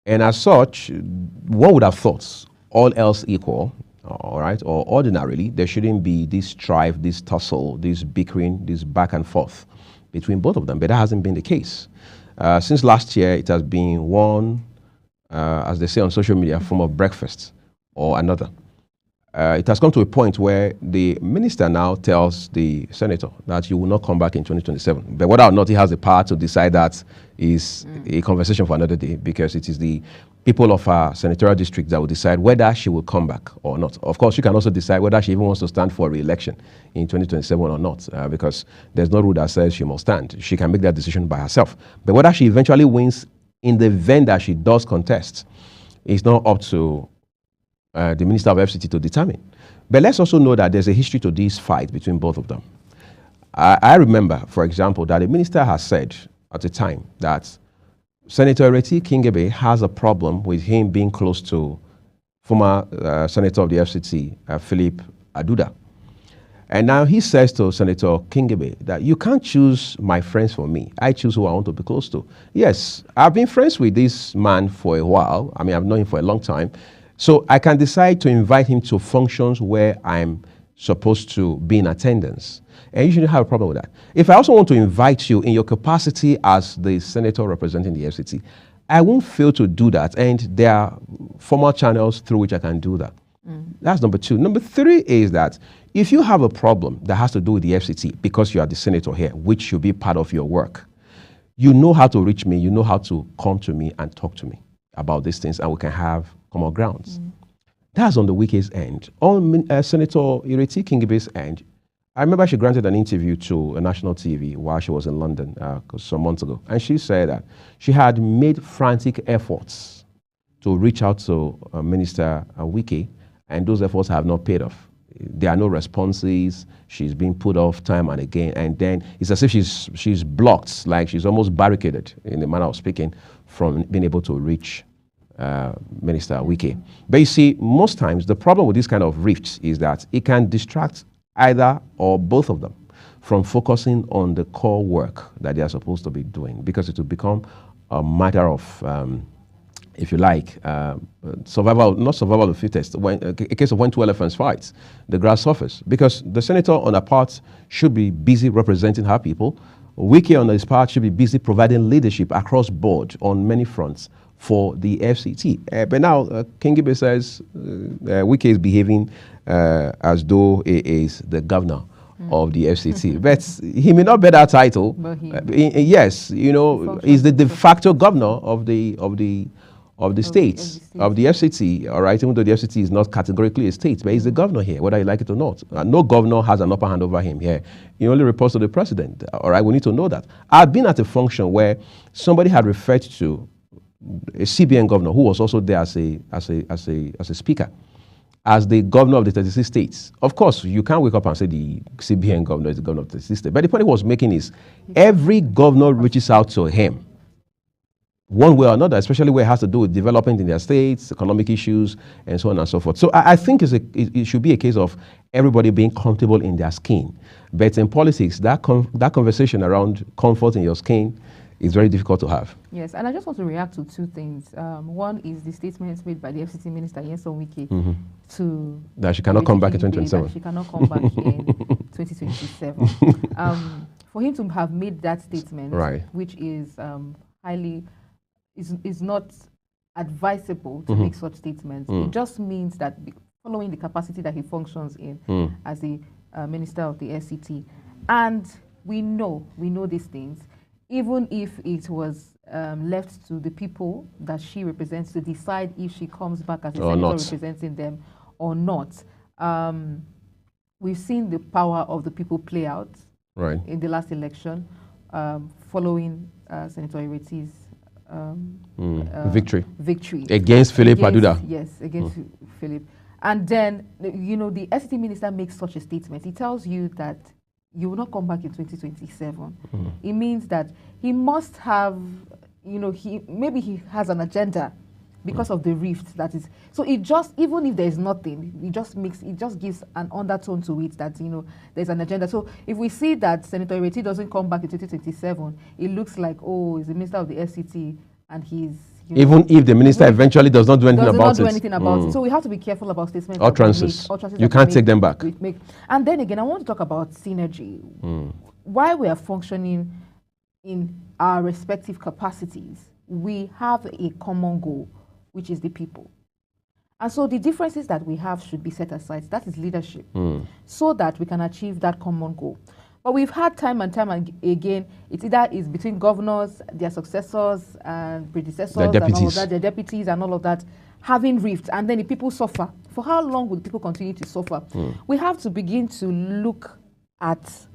And as such, one would have thought, all else equal, all right, or ordinarily, there shouldn't be this strife, this tussle, this bickering, this back and forth between both of them. But that hasn't been the case. Since last year, it has been one, as they say on social media, form of breakfast or another. It has come to a point where the minister now tells the senator that you will not come back in 2027. But whether or not he has the power to decide that is a conversation for another day, because it is the people of our senatorial district that will decide whether she will come back or not. Of course, she can also decide whether she even wants to stand for re-election in 2027 or not, because there's no rule that says she must stand. She can make that decision by herself. But whether she eventually wins in the event that she does contest is not up to the Minister of FCT to determine. But let's also know that there's a history to this fight between both of them. I remember, for example, that the minister has said at the time that Senator Ireti Kingibe has a problem with him being close to former Senator of the FCT, Philip Aduda. And now he says to Senator Kingibe that you can't choose my friends for me. I choose who I want to be close to. Yes, I've been friends with this man for a while. I mean, I've known him for a long time. So I can decide to invite him to functions where I'm supposed to be in attendance. And you shouldn't have a problem with that. If I also want to invite you in your capacity as the senator representing the FCT, I won't fail to do that. And there are formal channels through which I can do that. That's number two. Number three is that if you have a problem that has to do with the FCT because you are the senator here, which should be part of your work, you know how to reach me, you know how to come to me and talk to me about these things, and we can have common grounds. That's on the Wike's end. On Senator Ireti Kingibe's end, I remember she granted an interview to a national TV while she was in London some months ago. And she said that she had made frantic efforts to reach out to Minister Wike, and those efforts have not paid off. There are no responses. She's being put off time and again. And then it's as if she's blocked, like she's almost barricaded, in the manner of speaking, from being able to reach Minister Wike. But you see, most times the problem with this kind of rifts is that it can distract either or both of them from focusing on the core work that they are supposed to be doing, because it will become a matter of, if you like, survival, not survival of the fittest, a case of when two elephants fight, the grass suffers. Because the senator on her part should be busy representing her people. Wike on his part should be busy providing leadership across board on many fronts for the FCT. But now Kingibe says Wike is behaving as though he is the governor of the FCT. But he may not bear that title. But yes, you know, he's the de facto governor of the state, of the FCT, all right, even though the FCT is not categorically a state, but he's the governor here, whether you like it or not. No governor has an upper hand over him here. He only reports to the president, all right, we need to know that. I've been at a function where somebody had referred to a CBN governor who was also there as a speaker, as the governor of the 36 states. Of course, you can't wake up and say the CBN governor is the governor of the 36 states. But the point he was making is every governor reaches out to him one way or another, especially where it has to do with development in their states, economic issues, and so on and so forth. So I think it should be a case of everybody being comfortable in their skin. But in politics, that conversation around comfort in your skin is very difficult to have. Yes, and I just want to react to two things. One is the statements made by the FCT Minister, Nyesom Wike, to that she cannot come back in 2027. That she cannot come back in 2027. For him to have made that statement, right, which is is not advisable to make such statements. It just means that following the capacity that he functions in as the Minister of the FCT, and we know these things. Even if it was left to the people that she represents to decide if she comes back as a senator representing them or not, we've seen the power of the people play out right in the last election, following Senator Ireti's victory against Philip Aduda. Yes, against Philip. And then, you know, the SCT minister makes such a statement. He tells you that you will not come back in 2027. It means that he must have, you know, maybe he has an agenda because of the rift that is. So it just, even if there is nothing, it just gives an undertone to it that, you know, there's an agenda. So if we see that Senator Ireti doesn't come back in 2027, it looks like, oh, he's the minister of the FCT and he's, you know, even if the minister eventually does not do anything about it. So we have to be careful about statements. Utterances. You can't take them back. And then again, I want to talk about synergy. While we are functioning in our respective capacities, we have a common goal, which is the people. And so the differences that we have should be set aside. That is leadership, so that we can achieve that common goal. But we've had time and time again, it's either is between governors, their successors and predecessors, their deputies. And all of that, their deputies and all of that, having rifts, and then the people suffer. For how long will people continue to suffer? We have to begin to look at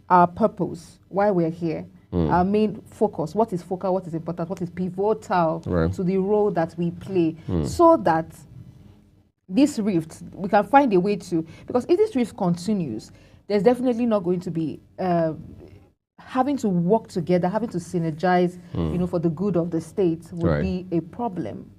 our purpose, why we're here, our main focus, what is focal, what is important, what is pivotal to the role that we play, so that this rift, we can find a way to, because if this rift continues, there's definitely not going to be having to work together, having to synergize, you know, for the good of the state would be a problem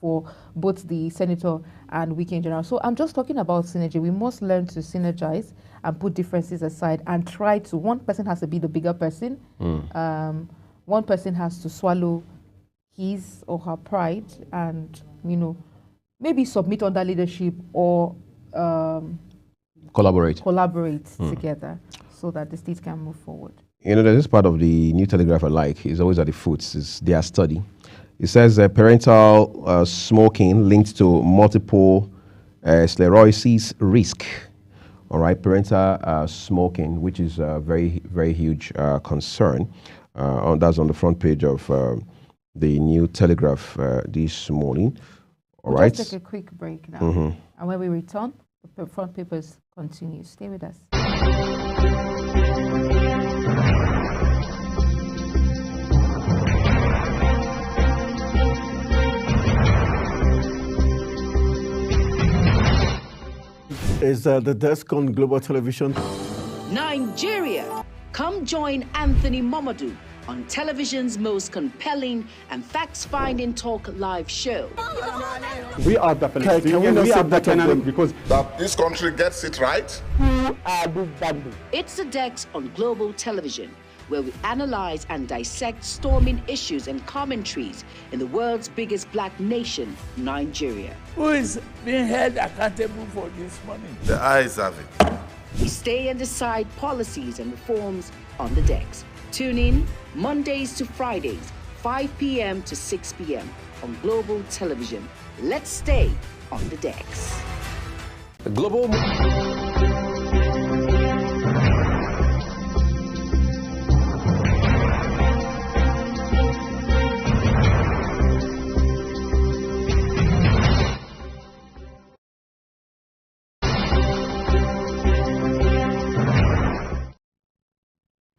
for both the senator and Wike in general. So I'm just talking about synergy. We must learn to synergize and put differences aside and try to, one person has to be the bigger person. One person has to swallow his or her pride and, you know, maybe submit under leadership or collaborate together so that the state can move forward. You know, there's this part of the New Telegraph I like. It's always at the foots. It's their study. It says parental smoking linked to multiple sclerosis risk. All right, parental smoking, which is a very, very huge concern. That's on the front page of the New Telegraph this morning. All right. Let's take a quick break now. And when we return, the front papers continue. Stay with us. Is the desk on Global Television? Nigeria. Come join Anthony Momadou on television's most compelling and facts-finding talk live show. We are the Palestinians. We are the Canaan because that this country gets it right. Who are these bandits? It's the Dex on Global Television, where we analyze and dissect storming issues and commentaries in the world's biggest black nation, Nigeria. Who is being held accountable for this money? The eyes have it. We stay and decide policies and reforms on the Dex. Tune in Mondays to Fridays, 5 p.m. to 6 p.m. on Global Television. Let's stay on the Dex. Global.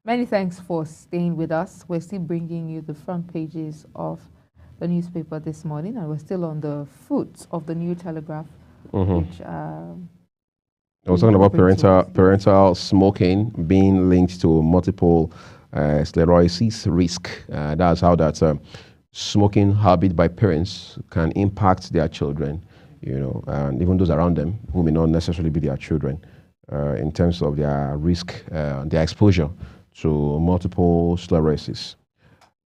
Many thanks for staying with us. We're still bringing you the front pages of the newspaper this morning, and we're still on the foot of the New Telegraph, which I was talking about parental smoking being linked to multiple sclerosis risk. That's how that smoking habit by parents can impact their children, you know, and even those around them who may not necessarily be their children, in terms of their risk, their exposure to multiple sclerosis.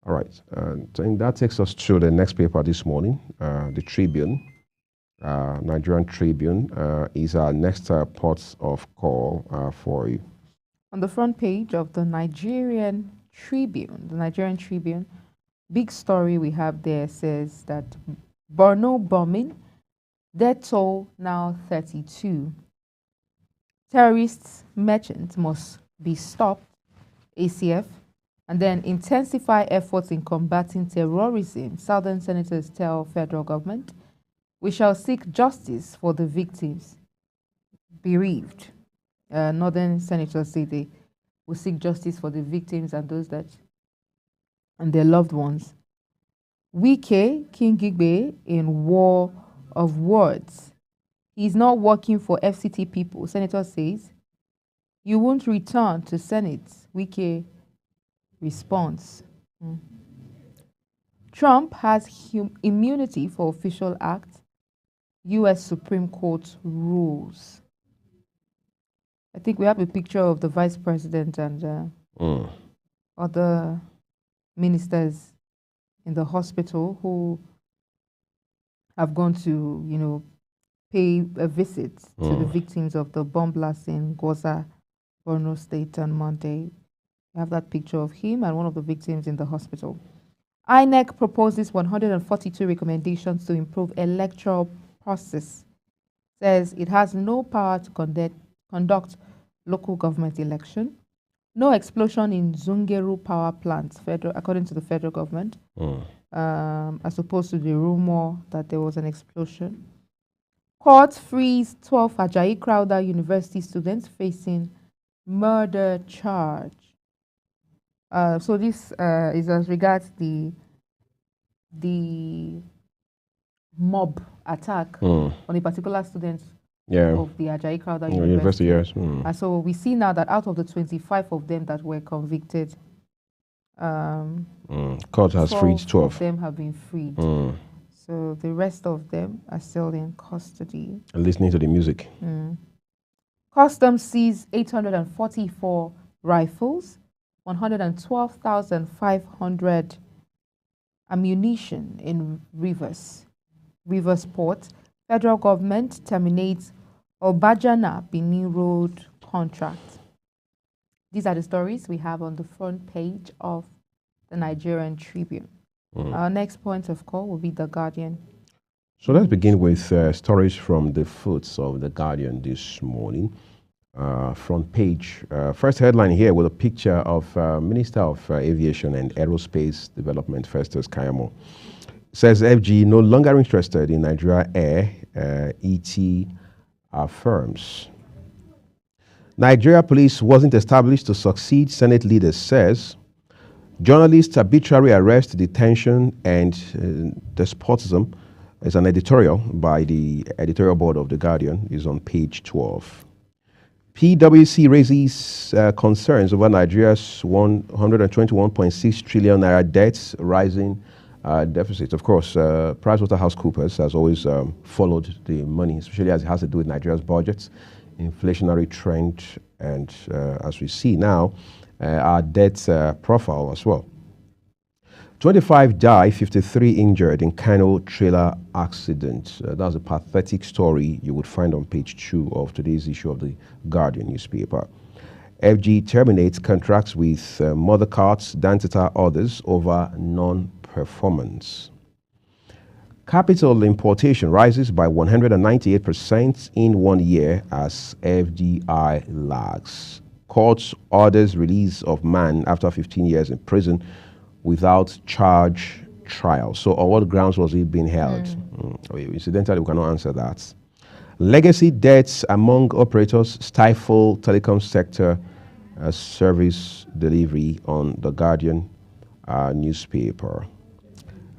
All right, and that takes us to the next paper this morning, the Tribune. Nigerian Tribune is our next port of call for you. On the front page of the Nigerian Tribune, big story we have there says that Borno bombing, death toll now 32. Terrorists, merchants must be stopped, ACF, and then intensify efforts in combating terrorism. Southern senators tell federal government, we shall seek justice for the victims bereaved. Northern senators say they will seek justice for the victims and those that and their loved ones. Wike Kingigbe in war of words. He's not working for FCT people. Senator says, "You won't return to Senate." Wike responds. Trump has immunity for official acts. U.S. Supreme Court rules. I think we have a picture of the vice president and other ministers in the hospital who have gone to, pay a visit to the victims of the bomb blast in Goza, Borno State on Monday. We have that picture of him and one of the victims in the hospital. INEC proposes 142 recommendations to improve electoral process. Says it has no power to conduct local government election. No explosion in Zungeru power plant, according to the federal government, as opposed to the rumor that there was an explosion. Court frees 12 Ajayi Crowther University students facing murder charge. So this is as regards the mob attack on a particular student of the Ajayi Crowther University. Yes. So we see now that out of the 25 of them that were convicted, court has freed 12 of them have been freed. So the rest of them are still in custody. And listening to the music. Customs seized 844 rifles, 112,500 ammunition in Rivers Port. Federal government terminates Obajana Benin Road contract. These are the stories we have on the front page of the Nigerian Tribune. Our next point of call will be The Guardian. So let's begin with stories from the foots of The Guardian this morning. Front page. First headline here with a picture of Minister of Aviation and Aerospace Development, Festus Kayamo. Says FG no longer interested in Nigeria Air, ET affirms. Nigeria police wasn't established to succeed, Senate leader says. Journalists' arbitrary arrest, detention, and despotism is an editorial by the editorial board of The Guardian, is on page 12. PwC raises concerns over Nigeria's 121.6 trillion naira debts, rising deficit. Of course, PricewaterhouseCoopers has always followed the money, especially as it has to do with Nigeria's budgets, inflationary trend, and as we see now, our debt profile as well. 25 die, 53 injured in Kano trailer accident. That's a pathetic story you would find on page 2 of today's issue of the Guardian newspaper. FG terminates contracts with Mother Carts, Dantata, others over non-performance. Capital importation rises by 198% in 1 year as FDI lags. Courts orders release of man after 15 years in prison without charge trial. So on what grounds was he being held? Incidentally, we cannot answer that. Legacy debts among operators stifle telecom sector service delivery on The Guardian newspaper.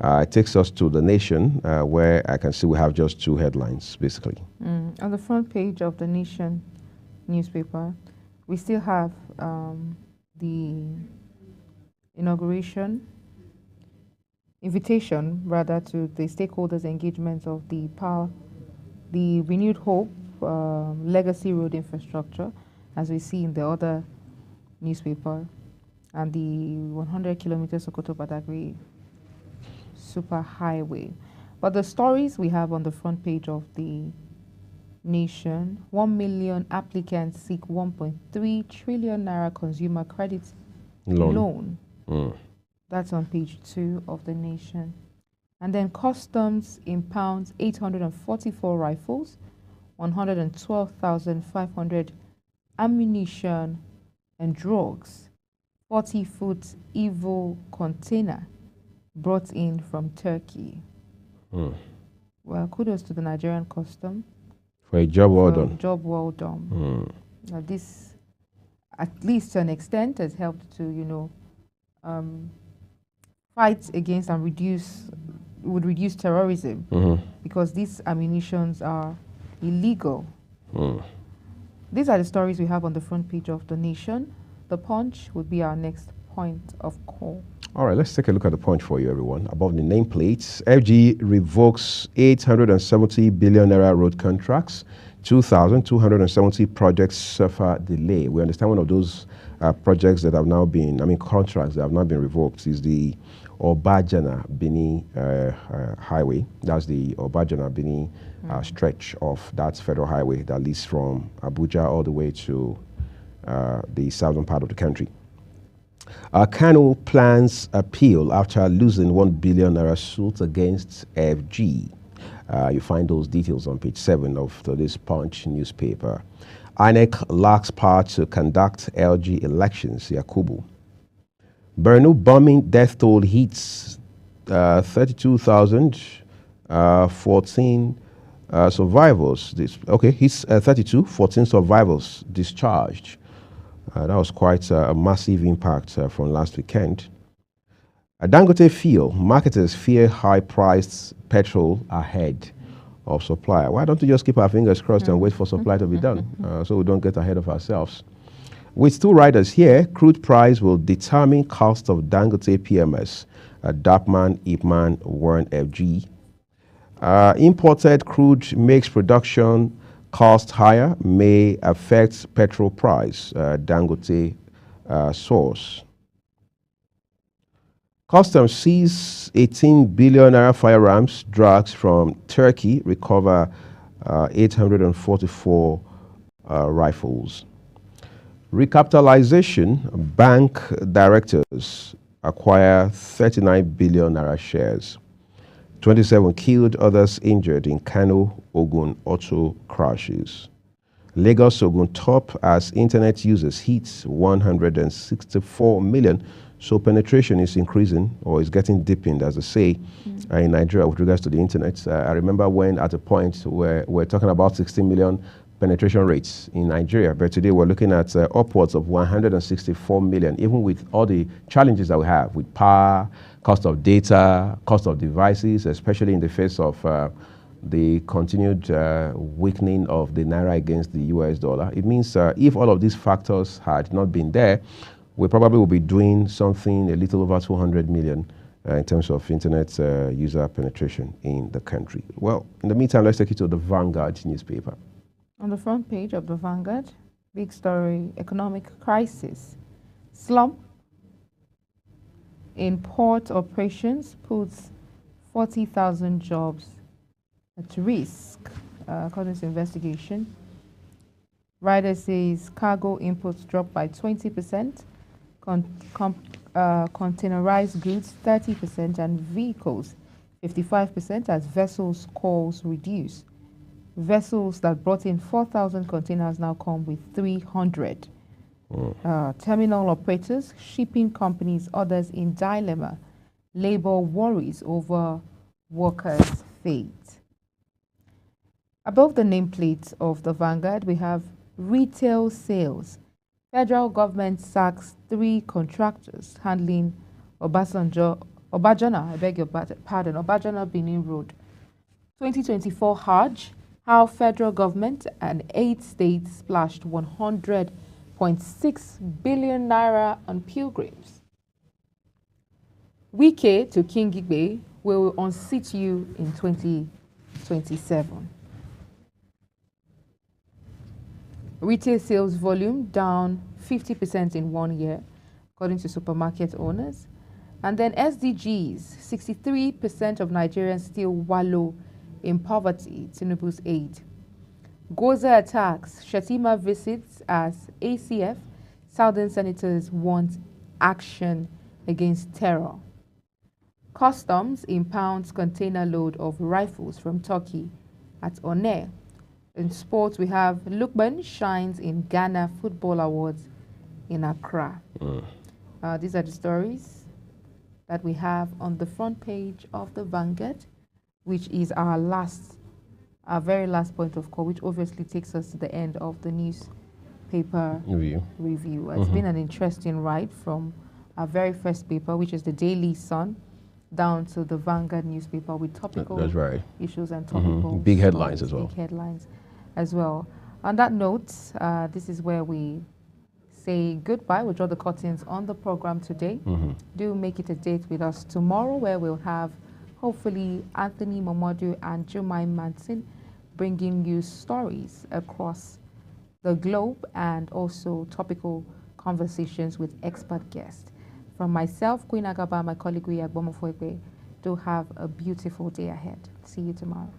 It takes us to The Nation, where I can see we have just 2 headlines, basically. On the front page of The Nation newspaper, we still have the invitation to the stakeholders' engagement of the Renewed Hope legacy road infrastructure, as we see in the other newspaper, and the 100 kilometer Sokoto Badagry super highway. But the stories we have on the front page of The Nation: 1 million applicants seek 1.3 trillion naira consumer credit loan. That's on page 2 of The Nation. And then customs impounds 844 rifles, 112,500 ammunition and drugs, 40-foot evil container brought in from Turkey. Well, kudos to the Nigerian custom. For a job well done. Job well done. This, at least to an extent, has helped to, fight against and would reduce terrorism because these ammunitions are illegal. These are the stories we have on the front page of The Nation. The Punch would be our next point of call. All right, let's take a look at the Punch for you, everyone. Above the nameplates, FG revokes 870 billion naira road contracts. 2,270 projects suffer delay. We understand one of those projects that have now been, contracts that have not been revoked is the Obajana Bini highway. That's the Obajana Bini stretch of that federal highway that leads from Abuja all the way to the southern part of the country. Kanu plans appeal after losing 1 billion naira suit against FG. You find those details on page 7 of today's Punch newspaper. INEC lacks power to conduct LG elections, Yakubu. Borno bombing death toll hits 32,014 survivors. Hits 32, 14 survivors discharged. That was quite a massive impact from last weekend. Dangote Fuel, marketers fear high-priced petrol ahead of supply. Why don't we just keep our fingers crossed and wait for supply to be done so we don't get ahead of ourselves? With two riders here, crude price will determine cost of Dangote PMS. Dapman, Ipman, warn FG. Imported crude makes production cost higher, may affect petrol price. Dangote source. Customs seize 18 billion naira firearms, drugs from Turkey, recover 844 rifles. Recapitalization, bank directors acquire 39 billion naira shares. 27 killed, others injured in Kano, Ogun auto crashes. Lagos Ogun top as internet users hits 164 million. So penetration is increasing or is getting deepened, as I say, in Nigeria with regards to the internet. I remember when at a point where we're talking about 16 million penetration rates in Nigeria, but today we're looking at upwards of 164 million, even with all the challenges that we have with power, cost of data, cost of devices, especially in the face of the continued weakening of the Naira against the US dollar. It means if all of these factors had not been there, we probably will be doing something a little over 200 million in terms of internet user penetration in the country. Well, in the meantime, let's take you to the Vanguard newspaper. On the front page of the Vanguard, big story, economic crisis. Slump in port operations puts 40,000 jobs at risk, according to investigation. Rider says cargo imports dropped by 20%, containerized goods 30%, and vehicles 55% as vessels calls reduce. Vessels that brought in 4,000 containers now come with 300. Terminal operators, shipping companies, others in dilemma. Labor worries over workers' fate. Above the nameplate of the Vanguard, we have retail sales. Federal government sacks 3 contractors handling Obajana, I beg your pardon, Obajana Benin Road. 2024 Hajj, how federal government and 8 states splashed 100.6 billion naira on pilgrims. Wike to King Igbe will unseat you in 2027. Retail sales volume down 50% in 1 year, according to supermarket owners. And then SDGs, 63% of Nigerians still wallow in poverty, Tinubu's aid. Goza attacks, Shatima visits as ACF, Southern senators want action against terror. Customs impounds container load of rifles from Turkey at Onne. In sports, we have Lukman shines in Ghana Football Awards in Accra. These are the stories that we have on the front page of the Vanguard, which is our very last point of call, which obviously takes us to the end of the news paper review. It's been an interesting ride from our very first paper, which is the Daily Sun, down to the Vanguard newspaper with topical issues and topical big headlines as well. Big headlines as well. On that note, this is where we say goodbye. We'll draw the curtains on the program today. Do make it a date with us tomorrow, where we'll have hopefully Anthony Momodu and Jumai Manson bringing you stories across the globe and also topical conversations with expert guests. From myself, Queen Agaba, my colleague Uya Bomofuegwe, do have a beautiful day ahead. See you tomorrow.